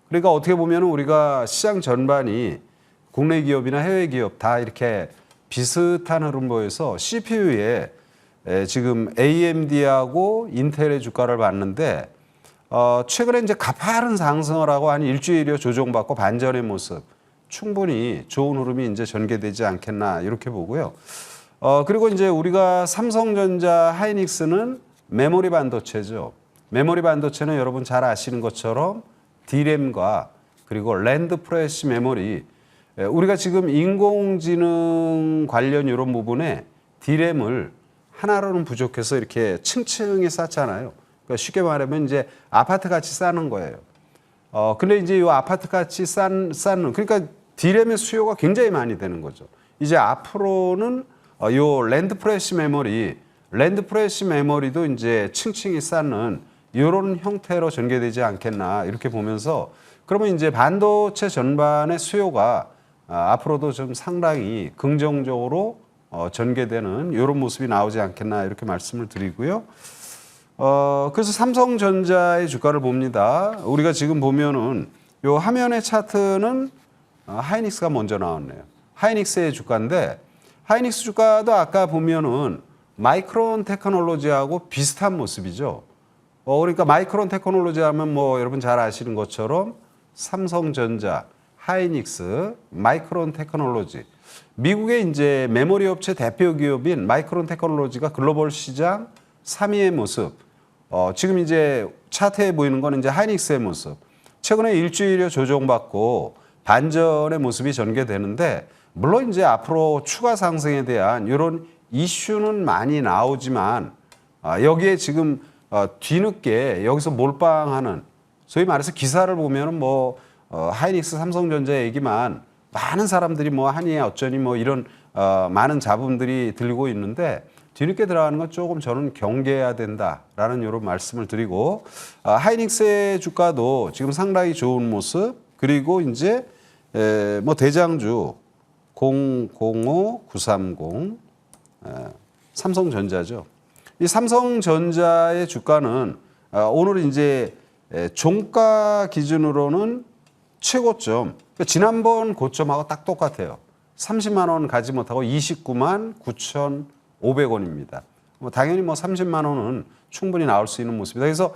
그러니까 어떻게 보면 우리가 시장 전반이 국내 기업이나 해외 기업 다 이렇게 비슷한 흐름 보여서 CPU에 지금 AMD하고 인텔의 주가를 봤는데 최근에 이제 가파른 상승을 하고 한 일주일여 조정받고 반전의 모습 충분히 좋은 흐름이 이제 전개되지 않겠나 이렇게 보고요. 그리고 이제 우리가 삼성전자 하이닉스는 메모리 반도체죠. 메모리 반도체는 여러분 잘 아시는 것처럼 D램과 그리고 랜드 프레시 메모리 우리가 지금 인공지능 관련 이런 부분에 D램을 하나로는 부족해서 이렇게 층층이 쌓잖아요. 그러니까 쉽게 말하면 이제 아파트 같이 쌓는 거예요. 근데 이제 이 아파트 같이 쌓는 그러니까 D램의 수요가 굉장히 많이 되는 거죠. 이제 앞으로는 요 랜드 프레시 메모리도 이제 층층이 쌓는 이런 형태로 전개되지 않겠나 이렇게 보면서 그러면 이제 반도체 전반의 수요가 앞으로도 좀 상당히 긍정적으로 전개되는 이런 모습이 나오지 않겠나 이렇게 말씀을 드리고요. 그래서 삼성전자의 주가를 봅니다. 우리가 지금 보면은 요 화면의 차트는 하이닉스가 먼저 나왔네요. 하이닉스의 주가인데 하이닉스 주가도 아까 보면은 마이크론 테크놀로지하고 비슷한 모습이죠. 그러니까 마이크론 테크놀로지 하면 뭐 여러분 잘 아시는 것처럼 삼성전자, 하이닉스, 마이크론 테크놀로지. 미국의 이제 메모리 업체 대표 기업인 마이크론 테크놀로지가 글로벌 시장 3위의 모습. 지금 이제 차트에 보이는 거는 이제 하이닉스의 모습. 최근에 일주일여 조정받고 반전의 모습이 전개되는데 물론 이제 앞으로 추가 상승에 대한 이런 이슈는 많이 나오지만 여기에 지금 뒤늦게 여기서 몰빵하는 소위 말해서 기사를 보면은 뭐 하이닉스 삼성전자 얘기만 많은 사람들이 뭐 한이에 어쩌니 뭐 이런 많은 자본들이 들고 있는데 뒤늦게 들어가는 건 조금 저는 경계해야 된다라는 이런 말씀을 드리고 하이닉스의 주가도 지금 상당히 좋은 모습 그리고 이제 뭐 대장주 005930 삼성전자죠. 이 삼성전자의 주가는 오늘 이제 종가 기준으로는 최고점, 그러니까 지난번 고점하고 딱 똑같아요. 30만 원 가지 못하고 29만 9,500원입니다. 뭐 당연히 뭐 30만 원은 충분히 나올 수 있는 모습이다. 그래서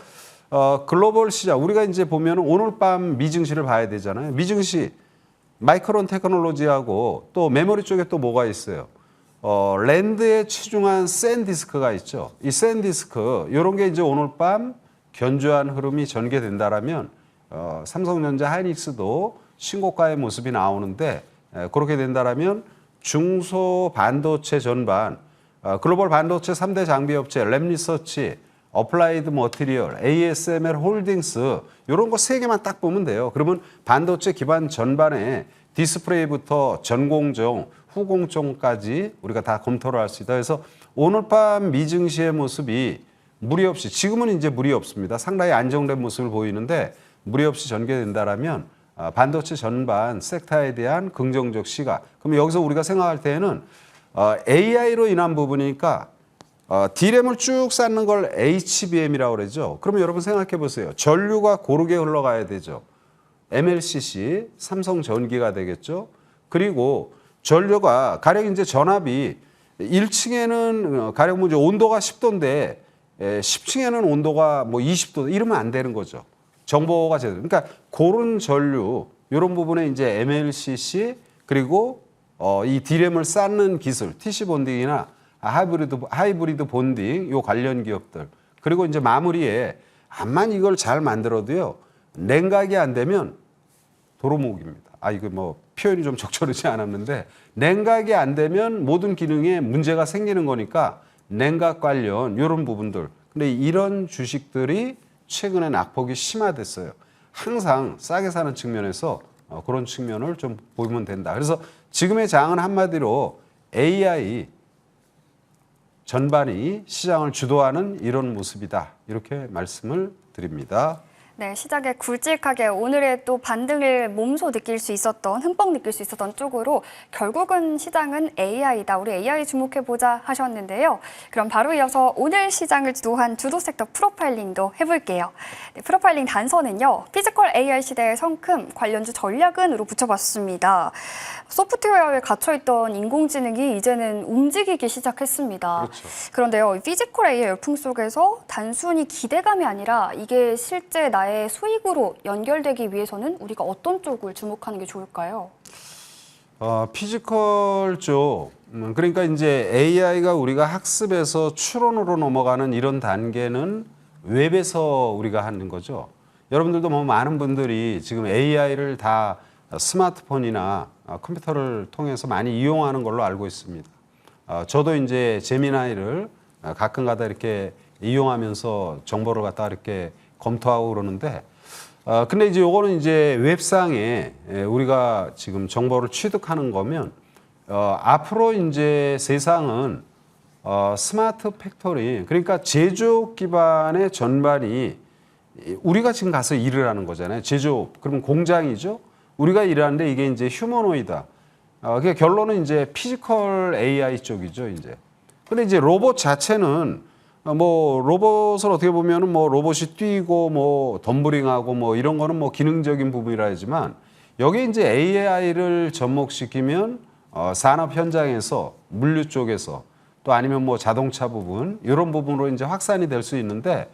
글로벌 시장 우리가 이제 보면 오늘 밤 미증시를 봐야 되잖아요. 미증시 마이크론 테크놀로지하고 또 메모리 쪽에 또 뭐가 있어요? 랜드에 치중한 샌디스크가 있죠. 이 샌디스크 이런 게 이제 오늘 밤 견조한 흐름이 전개된다라면 삼성전자 하이닉스도 신고가의 모습이 나오는데 그렇게 된다라면 중소 반도체 전반 글로벌 반도체 3대 장비 업체 랩리서치, 어플라이드 머티리얼, ASML 홀딩스 이런 거 세 개만 딱 보면 돼요. 그러면 반도체 기반 전반에 디스플레이부터 전공정, 후공정까지 우리가 다 검토를 할 수 있다. 그래서 오늘 밤 미증시의 모습이 무리 없이 지금은 이제 무리 없습니다. 상당히 안정된 모습을 보이는데 무리 없이 전개된다라면 반도체 전반 섹터에 대한 긍정적 시각. 그럼 여기서 우리가 생각할 때에는 AI로 인한 부분이니까 D램을 쭉 쌓는 걸 HBM이라고 그러죠. 그러면 여러분 생각해 보세요. 전류가 고르게 흘러가야 되죠. MLCC, 삼성전기가 되겠죠. 그리고 전류가 가령 이제 전압이 1층에는 가령 뭐 이제 온도가 10도인데 10층에는 온도가 뭐 20도 이러면 안 되는 거죠. 정보가 제대로. 그러니까 그런 전류 이런 부분에 이제 MLCC 그리고 이 D램을 쌓는 기술, TC 본딩이나 하이브리드 본딩 요 관련 기업들 그리고 이제 마무리에 암만 이걸 잘 만들어도요 냉각이 안 되면 도루묵입니다. 이거 뭐 표현이 좀 적절하지 않았는데 냉각이 안 되면 모든 기능에 문제가 생기는 거니까 냉각 관련 이런 부분들. 근데 이런 주식들이 최근에 낙폭이 심화됐어요. 항상 싸게 사는 측면에서 그런 측면을 좀 보면 된다. 그래서 지금의 장은 한마디로 AI 전반이 시장을 주도하는 이런 모습이다. 이렇게 말씀을 드립니다. 네, 시작에 굵직하게 오늘의 또 반등을 몸소 느낄 수 있었던, 흠뻑 느낄 수 있었던 쪽으로 결국은 시장은 AI다. 우리 AI 주목해보자 하셨는데요. 그럼 바로 이어서 오늘 시장을 주도한 주도 섹터 프로파일링도 해볼게요. 네, 프로파일링 단서는요. 피지컬 AI 시대의 성큼 관련주 전략은으로 붙여봤습니다. 소프트웨어에 갇혀있던 인공지능이 이제는 움직이기 시작했습니다. 그렇죠. 그런데요, 이 피지컬 AI 열풍 속에서 단순히 기대감이 아니라 이게 실제 나의 수익으로 연결되기 위해서는 우리가 어떤 쪽을 주목하는 게 좋을까요? 피지컬 쪽, 그러니까 이제 AI가 우리가 학습에서 추론으로 넘어가는 이런 단계는 웹에서 우리가 하는 거죠. 여러분들도 뭐 많은 분들이 지금 AI를 다 스마트폰이나 컴퓨터를 통해서 많이 이용하는 걸로 알고 있습니다. 저도 이제 제미나이를 가끔가다 이렇게 이용하면서 정보를 갖다 이렇게 검토하고 그러는데, 근데 이제 요거는 이제 웹상에 우리가 지금 정보를 취득하는 거면, 앞으로 이제 세상은 스마트 팩토리, 그러니까 제조업 기반의 전반이 우리가 지금 가서 일을 하는 거잖아요. 제조업. 그러면 공장이죠. 우리가 일하는데 이게 이제 휴머노이다. 그러니까 결론은 이제 피지컬 AI 쪽이죠, 이제. 근데 이제 로봇 자체는 뭐 로봇을 어떻게 보면은 뭐 로봇이 뛰고 뭐 덤블링하고 뭐 이런 거는 뭐 기능적인 부분이라 하지만 여기 이제 AI를 접목시키면 산업 현장에서 물류 쪽에서 또 아니면 뭐 자동차 부분 이런 부분으로 이제 확산이 될 수 있는데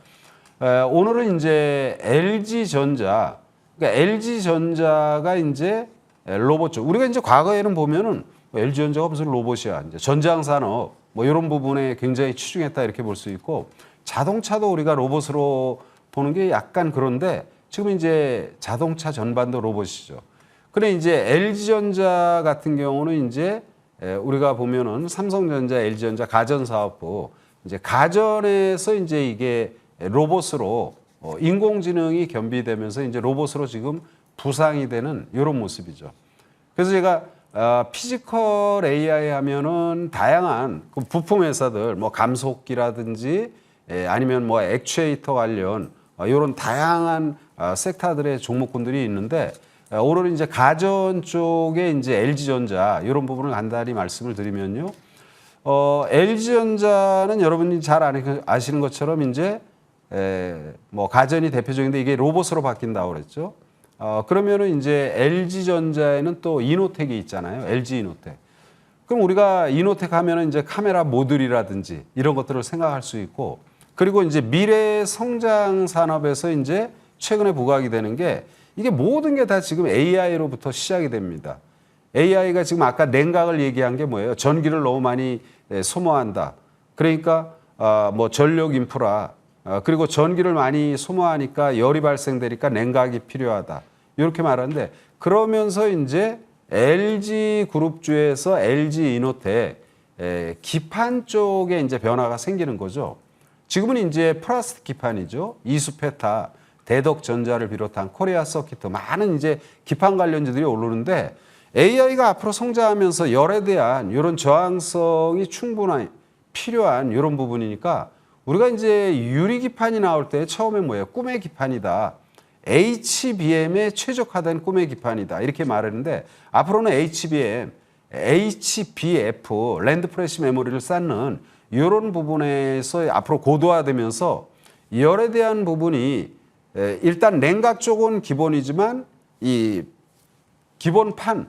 오늘은 이제 LG전자 그러니까 LG전자가 이제 로봇 쪽 우리가 이제 과거에는 보면은 LG전자가 무슨 로봇이야 이제 전장 산업 뭐 이런 부분에 굉장히 치중했다 이렇게 볼 수 있고 자동차도 우리가 로봇으로 보는 게 약간 그런데 지금 이제 자동차 전반도 로봇이죠. 근데 이제 LG전자 같은 경우는 이제 우리가 보면은 삼성전자, LG전자 가전사업부 이제 가전에서 이제 이게 로봇으로 인공지능이 겸비되면서 이제 로봇으로 지금 부상이 되는 이런 모습이죠. 그래서 제가 피지컬 AI 하면은 다양한 그 부품 회사들 뭐 감속기라든지 아니면 뭐 액추에이터 관련 이런 다양한 섹터들의 종목군들이 있는데 오늘은 이제 가전 쪽에 이제 LG전자 이런 부분을 간단히 말씀을 드리면요. LG전자는 여러분이 잘 아시는 것처럼 이제 뭐 가전이 대표적인데 이게 로봇으로 바뀐다고 그랬죠. 그러면은 이제 LG전자에는 또 이노텍이 있잖아요. LG 이노텍. 그럼 우리가 이노텍 하면은 이제 카메라 모듈이라든지 이런 것들을 생각할 수 있고 그리고 이제 미래 성장 산업에서 이제 최근에 부각이 되는 게 이게 모든 게 다 지금 AI로부터 시작이 됩니다. AI가 지금 아까 냉각을 얘기한 게 뭐예요? 전기를 너무 많이 소모한다. 그러니까 뭐 전력 인프라 그리고 전기를 많이 소모하니까 열이 발생되니까 냉각이 필요하다. 이렇게 말하는데 그러면서 이제 LG 그룹주에서 LG 이노텍 기판 쪽에 이제 변화가 생기는 거죠. 지금은 이제 플라스틱 기판이죠. 이수페타, 대덕전자를 비롯한 코리아 서키트 많은 이제 기판 관련주들이 오르는데 AI가 앞으로 성장하면서 열에 대한 이런 저항성이 충분히 필요한 이런 부분이니까 우리가 이제 유리기판이 나올 때 처음에 뭐예요? 꿈의 기판이다. HBM에 최적화된 꿈의 기판이다. 이렇게 말했는데 앞으로는 HBM, HBF, 랜드 프레시 메모리를 쌓는 이런 부분에서 앞으로 고도화되면서 열에 대한 부분이 일단 냉각 쪽은 기본이지만 이 기본판,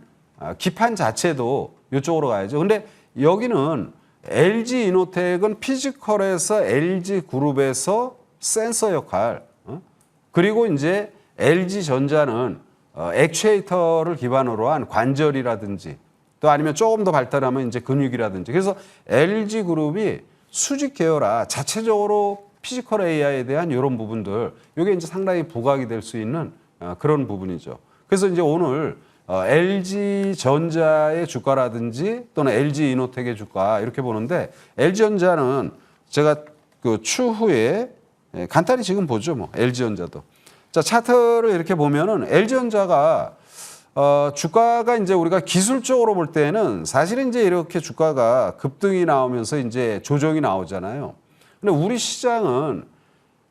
기판 자체도 이쪽으로 가야죠. 근데 여기는 LG 이노텍은 피지컬에서 LG 그룹에서 센서 역할, 그리고 이제 LG 전자는 액추에이터를 기반으로 한 관절이라든지 또 아니면 조금 더 발달하면 이제 근육이라든지 그래서 LG 그룹이 수직 계열화 자체적으로 피지컬 AI에 대한 이런 부분들 이게 이제 상당히 부각이 될 수 있는 그런 부분이죠. 그래서 이제 오늘 LG 전자의 주가라든지 또는 LG 이노텍의 주가 이렇게 보는데 LG 전자는 제가 그 추후에 간단히 지금 보죠. 뭐 LG 전자도 자 차트를 이렇게 보면은 LG 전자가 주가가 이제 우리가 기술적으로 볼 때는 사실은 이제 이렇게 주가가 급등이 나오면서 이제 조정이 나오잖아요. 근데 우리 시장은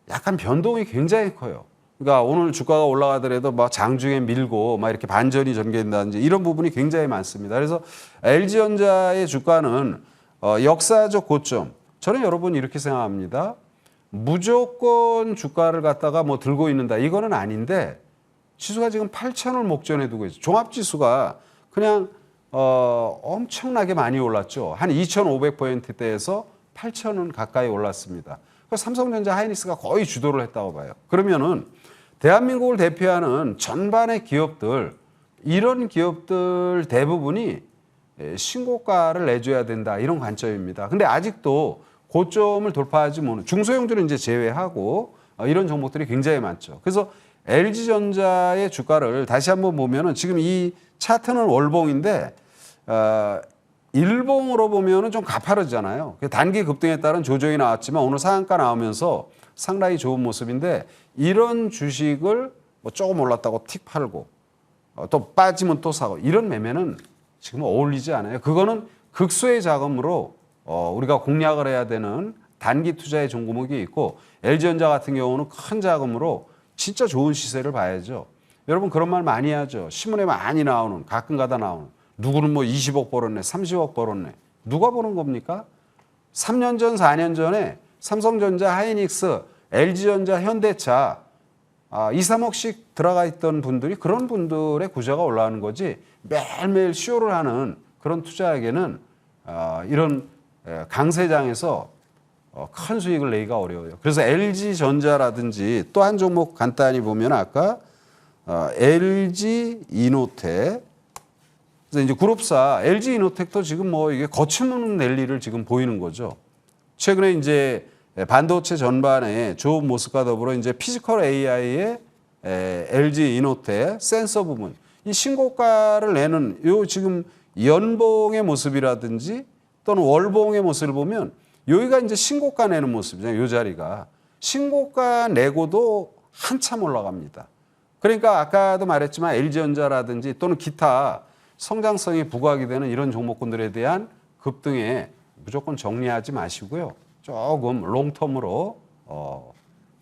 약간 변동이 굉장히 커요. 그러니까 오늘 주가가 올라가더라도 막 장중에 밀고 막 이렇게 반전이 전개된다든지 이런 부분이 굉장히 많습니다. 그래서 LG전자의 주가는 역사적 고점. 저는 여러분 이렇게 생각합니다. 무조건 주가를 갖다가 뭐 들고 있는다. 이거는 아닌데 지수가 지금 8,000을 목전에 두고 있어요. 종합지수가 그냥 엄청나게 많이 올랐죠. 한 2,500포인트대에서 8,000은 가까이 올랐습니다. 그래서 삼성전자 하이닉스가 거의 주도를 했다고 봐요. 그러면은 대한민국을 대표하는 전반의 기업들 이런 기업들 대부분이 신고가를 내줘야 된다 이런 관점입니다. 근데 아직도 고점을 돌파하지 못하는 중소형주는 이제 제외하고 이런 종목들이 굉장히 많죠. 그래서 LG전자의 주가를 다시 한번 보면은 지금 이 차트는 월봉인데 일봉으로 보면은 좀 가파르잖아요. 단기 급등에 따른 조정이 나왔지만 오늘 상한가 나오면서 상당히 좋은 모습인데 이런 주식을 뭐 조금 올랐다고 틱 팔고 또 빠지면 또 사고 이런 매매는 지금 어울리지 않아요. 그거는 극소의 자금으로 우리가 공략을 해야 되는 단기 투자의 종목이 있고 LG전자 같은 경우는 큰 자금으로 진짜 좋은 시세를 봐야죠. 여러분 그런 말 많이 하죠. 신문에 많이 나오는 가끔가다 나오는 누구는 뭐 20억 벌었네 30억 벌었네. 누가 보는 겁니까? 3년 전 4년 전에 삼성전자, 하이닉스, LG전자, 현대차 2, 3억씩 들어가 있던 분들이 그런 분들의 구자가 올라가는 거지 매일매일 쇼를 하는 그런 투자에게는 이런 강세장에서 큰 수익을 내기가 어려워요. 그래서 LG전자라든지 또 한 종목 간단히 보면 아까 LG이노텍 그래서 이제 그룹사 LG이노텍도 지금 뭐 이게 거침없는 랠리를 지금 보이는 거죠. 최근에 이제 반도체 전반에 좋은 모습과 더불어 이제 피지컬 AI의 LG이노텍 센서 부분 이 신고가를 내는 요 지금 연봉의 모습이라든지 또는 월봉의 모습을 보면 여기가 이제 신고가 내는 모습이잖아요. 요 자리가 신고가 내고도 한참 올라갑니다. 그러니까 아까도 말했지만 LG전자라든지 또는 기타 성장성이 부각이 되는 이런 종목군들에 대한 급등에 무조건 정리하지 마시고요. 조금 롱텀으로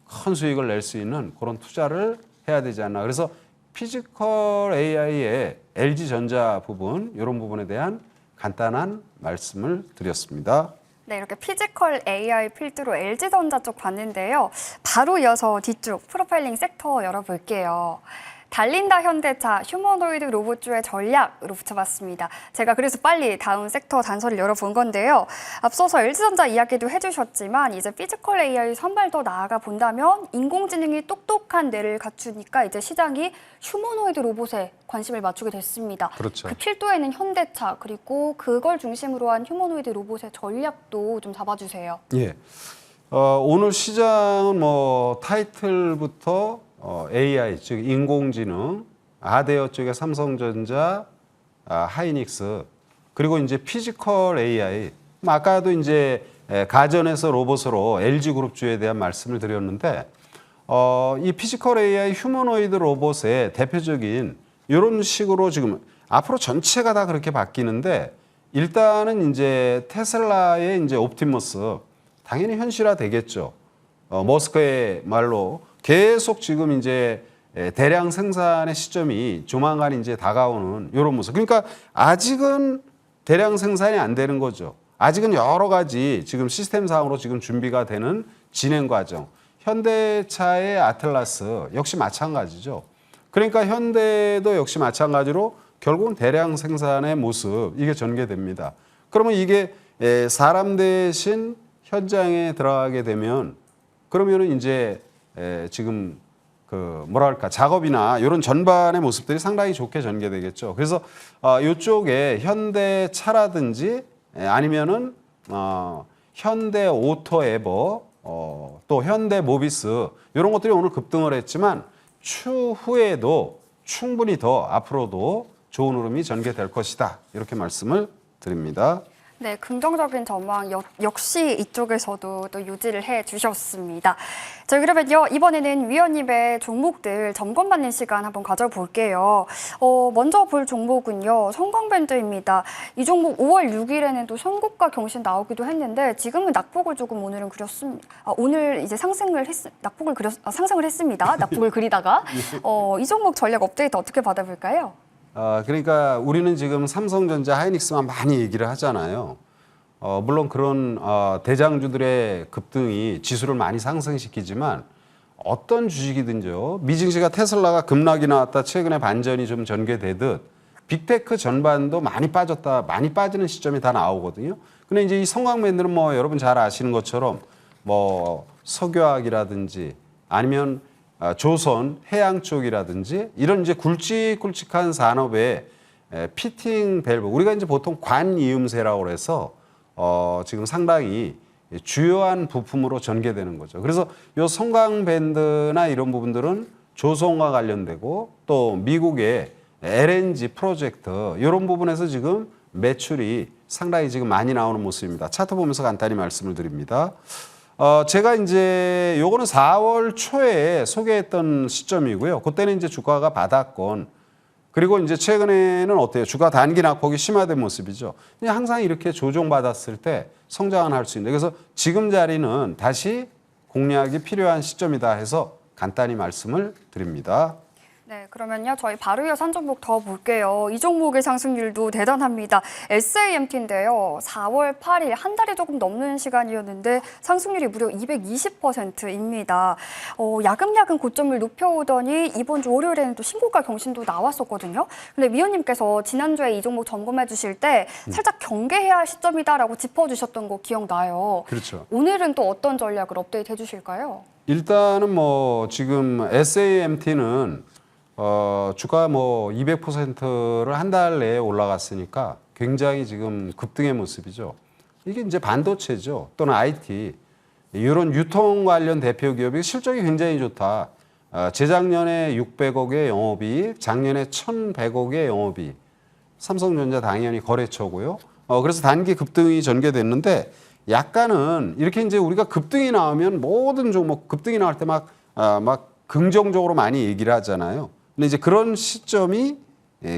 큰 수익을 낼 수 있는 그런 투자를 해야 되지 않나. 그래서 피지컬 AI의 LG전자 부분 이런 부분에 대한 간단한 말씀을 드렸습니다. 네, 이렇게 피지컬 AI 필두로 LG전자 쪽 봤는데요. 바로 이어서 뒤쪽 프로파일링 섹터 열어볼게요. 달린다 현대차 휴머노이드 로봇주의 전략으로 붙여봤습니다. 제가 그래서 빨리 다음 섹터 단서를 열어본 건데요. 앞서서 LG전자 이야기도 해주셨지만 이제 피지컬 AI 한 발 더 나아가 본다면 인공지능이 똑똑한 뇌를 갖추니까 이제 시장이 휴머노이드 로봇에 관심을 맞추게 됐습니다. 그렇죠. 그 필두에는 현대차 그리고 그걸 중심으로 한 휴머노이드 로봇의 전략도 좀 잡아주세요. 예. 오늘 시장은 뭐 타이틀부터 AI 즉 인공지능, 아데어 쪽에 삼성전자, 하이닉스 그리고 이제 피지컬 AI. 아까도 이제 가전에서 로봇으로 LG그룹주에 대한 말씀을 드렸는데 이 피지컬 AI 휴머노이드 로봇의 대표적인 이런 식으로 지금 앞으로 전체가 다 그렇게 바뀌는데 일단은 이제 테슬라의 이제 옵티머스 당연히 현실화 되겠죠. 머스크의 말로 계속 지금 이제 대량 생산의 시점이 조만간 이제 다가오는 이런 모습. 그러니까 아직은 대량 생산이 안 되는 거죠. 아직은 여러 가지 지금 시스템상으로 지금 준비가 되는 진행 과정. 현대차의 아틀라스 역시 마찬가지죠. 그러니까 현대도 역시 마찬가지로 결국은 대량 생산의 모습 이게 전개됩니다. 그러면 이게 사람 대신 현장에 들어가게 되면 그러면은 이제 지금 그 뭐랄까 작업이나 이런 전반의 모습들이 상당히 좋게 전개되겠죠. 그래서 이쪽에 현대차라든지 아니면은 현대 오토에버 또 현대 모비스 이런 것들이 오늘 급등을 했지만 추후에도 충분히 더 앞으로도 좋은 흐름이 전개될 것이다. 이렇게 말씀을 드립니다. 네, 긍정적인 전망 역시 이쪽에서도 또 유지를 해주셨습니다. 저희 그러면요 이번에는 위원님의 종목들 점검받는 시간 한번 가져볼게요. 먼저 볼 종목은요 성광밴드입니다. 이 종목 5월 6일에는 또 선고가 경신 나오기도 했는데 지금은 낙폭을 조금 오늘은 그렸습니다. 오늘 이제 상승을 했습니다. 낙폭을 그리다가 이 종목 전략 업데이트 어떻게 받아볼까요? 그러니까 우리는 지금 삼성전자, 하이닉스만 많이 얘기를 하잖아요. 물론 그런 대장주들의 급등이 지수를 많이 상승시키지만 어떤 주식이든지요. 미증시가 테슬라가 급락이 나왔다 최근에 반전이 좀 전개되듯 빅테크 전반도 많이 빠졌다, 많이 빠지는 시점이 다 나오거든요. 근데 이제 이 성광밴드는 뭐 여러분 잘 아시는 것처럼 뭐 석유화학이라든지 아니면 조선, 해양 쪽이라든지 이런 이제 굵직굵직한 산업의 피팅 밸브, 우리가 이제 보통 관이음새라고 해서 지금 상당히 주요한 부품으로 전개되는 거죠. 그래서 이 성광밴드나 이런 부분들은 조선과 관련되고 또 미국의 LNG 프로젝트 이런 부분에서 지금 매출이 상당히 지금 많이 나오는 모습입니다. 차트 보면서 간단히 말씀을 드립니다. 제가 이제 요거는 4월 초에 소개했던 시점이고요. 그때는 이제 주가가 바닥권 그리고 이제 최근에는 어때요? 주가 단기 낙폭이 심화된 모습이죠. 그냥 항상 이렇게 조정받았을 때 성장은 할 수 있는데 그래서 지금 자리는 다시 공략이 필요한 시점이다 해서 간단히 말씀을 드립니다. 네, 그러면요. 저희 바로 이어서 한 종목 더 볼게요. 이 종목의 상승률도 대단합니다. SAMT인데요. 4월 8일 한 달이 조금 넘는 시간이었는데 상승률이 무려 220%입니다. 야금야금 고점을 높여오더니 이번 주 월요일에는 또 신고가 경신도 나왔었거든요. 근데 위원님께서 지난주에 이 종목 점검해 주실 때 살짝 경계해야 할 시점이다라고 짚어주셨던 거 기억나요. 그렇죠. 오늘은 또 어떤 전략을 업데이트 해주실까요? 일단은 뭐 지금 SAMT는 주가 뭐 200%를 한 달 내에 올라갔으니까 굉장히 지금 급등의 모습이죠. 이게 이제 반도체죠. 또는 IT. 이런 유통 관련 대표 기업이 실적이 굉장히 좋다. 재작년에 600억의 영업이익, 작년에 1,100억의 영업이익. 삼성전자 당연히 거래처고요. 그래서 단기 급등이 전개됐는데 약간은 이렇게 이제 우리가 급등이 나오면 모든 종목 급등이 나올 때 막 긍정적으로 많이 얘기를 하잖아요. 근데 이제 그런 시점이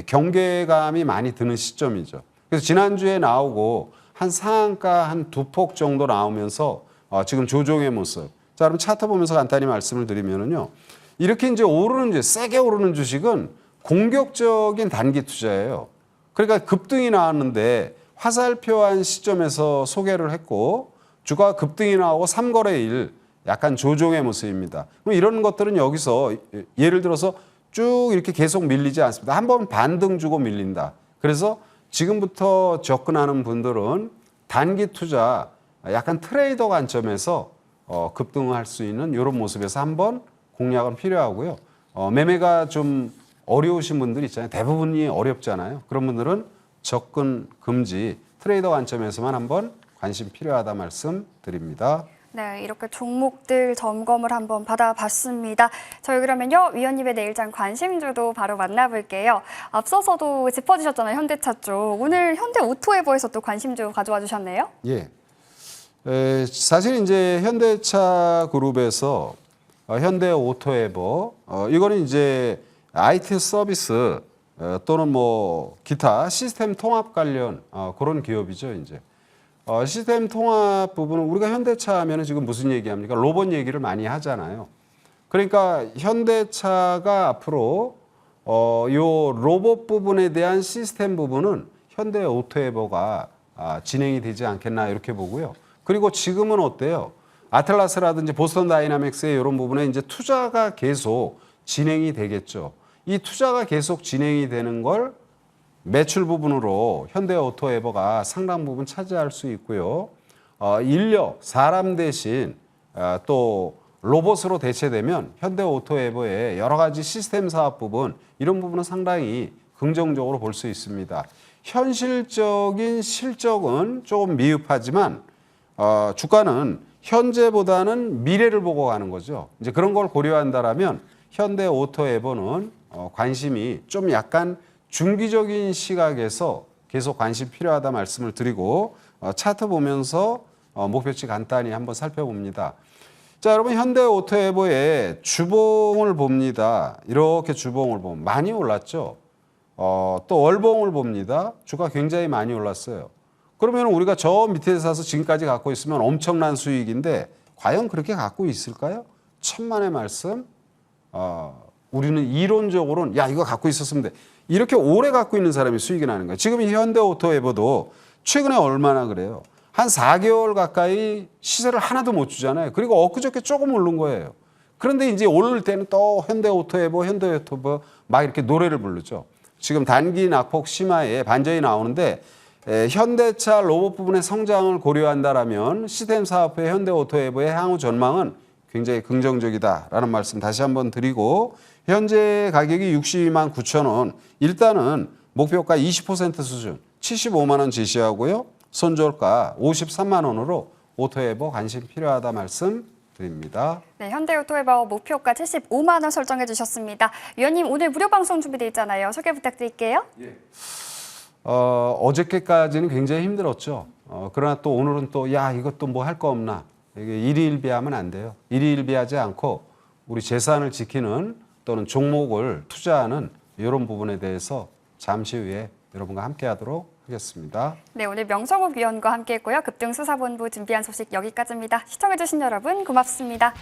경계감이 많이 드는 시점이죠. 그래서 지난주에 나오고 한 상한가 한 2폭 정도 나오면서 지금 조정의 모습. 자, 그럼 차트 보면서 간단히 말씀을 드리면은요. 이렇게 이제 이제 세게 오르는 주식은 공격적인 단기 투자예요. 그러니까 급등이 나왔는데 화살표한 시점에서 소개를 했고 주가 급등이 나오고 3거래일 약간 조정의 모습입니다. 그럼 이런 것들은 여기서 예를 들어서 쭉 이렇게 계속 밀리지 않습니다. 한번 반등 주고 밀린다. 그래서 지금부터 접근하는 분들은 단기 투자 약간 트레이더 관점에서 급등할 수 있는 이런 모습에서 한번 공략은 필요하고요. 매매가 좀 어려우신 분들 있잖아요. 대부분이 어렵잖아요. 그런 분들은 접근 금지 트레이더 관점에서만 한번 관심 필요하다 말씀드립니다. 네, 이렇게 종목들 점검을 한번 받아봤습니다. 저희 그러면요, 위원님의 내일장 관심주도 바로 만나볼게요. 앞서서도 짚어주셨잖아요, 현대차 쪽. 오늘 현대오토에버에서 또 관심주 가져와 주셨네요. 예. 사실 이제 현대차 그룹에서 현대오토에버 이거는 이제 IT 서비스 또는 뭐 기타 시스템 통합 관련 그런 기업이죠, 이제. 시스템 통합 부분은 우리가 현대차 하면 지금 무슨 얘기합니까? 로봇 얘기를 많이 하잖아요. 그러니까 현대차가 앞으로 요 로봇 부분에 대한 시스템 부분은 현대오토에버가 진행이 되지 않겠나 이렇게 보고요. 그리고 지금은 어때요? 아틀라스라든지 보스턴 다이나믹스의 이런 부분에 이제 투자가 계속 진행이 되겠죠. 이 투자가 계속 진행이 되는 걸 매출 부분으로 현대오토에버가 상당 부분 차지할 수 있고요. 인력, 사람 대신 또 로봇으로 대체되면 현대오토에버의 여러 가지 시스템 사업 부분 이런 부분은 상당히 긍정적으로 볼 수 있습니다. 현실적인 실적은 조금 미흡하지만 주가는 현재보다는 미래를 보고 가는 거죠. 이제 그런 걸 고려한다라면 현대오토에버는 관심이 좀 약간 중기적인 시각에서 계속 관심 필요하다 말씀을 드리고 차트 보면서 목표치 간단히 한번 살펴봅니다. 자, 여러분 현대오토에버의 주봉을 봅니다. 이렇게 주봉을 보면 많이 올랐죠. 또 월봉을 봅니다. 주가 굉장히 많이 올랐어요. 그러면 우리가 저 밑에 사서 지금까지 갖고 있으면 엄청난 수익인데 과연 그렇게 갖고 있을까요? 천만의 말씀. 우리는 이론적으로는 야 이거 갖고 있었으면 돼. 이렇게 오래 갖고 있는 사람이 수익이 나는 거예요. 지금 이 현대오토에버도 최근에 얼마나 그래요? 한 4개월 가까이 시세를 하나도 못 주잖아요. 그리고 엊그저께 조금 오른 거예요. 그런데 이제 오를 때는 또 현대오토에버 막 이렇게 노래를 부르죠. 지금 단기 낙폭 심화에 반전이 나오는데 현대차 로봇 부분의 성장을 고려한다라면 시스템 사업의 현대오토에버의 향후 전망은 굉장히 긍정적이다라는 말씀 다시 한번 드리고 현재 가격이 62만 9천 원. 일단은 목표가 20% 수준 75만 원 제시하고요. 손절가 53만 원으로 오토에버 관심 필요하다 말씀드립니다. 네, 현대오토에버 목표가 75만 원 설정해 주셨습니다. 위원님 오늘 무료 방송 준비되어 있잖아요. 소개 부탁드릴게요. 예. 어저께까지는 굉장히 힘들었죠. 그러나 또 오늘은 또 야 이것도 뭐 할 거 없나. 이게 일희일비하면 안 돼요. 일희일비하지 않고 우리 재산을 지키는 또는 종목을 투자하는 이런 부분에 대해서 잠시 후에 여러분과 함께하도록 하겠습니다. 네, 오늘 명성욱 위원과 함께했고요. 급등수사본부 준비한 소식 여기까지입니다. 시청해주신 여러분 고맙습니다.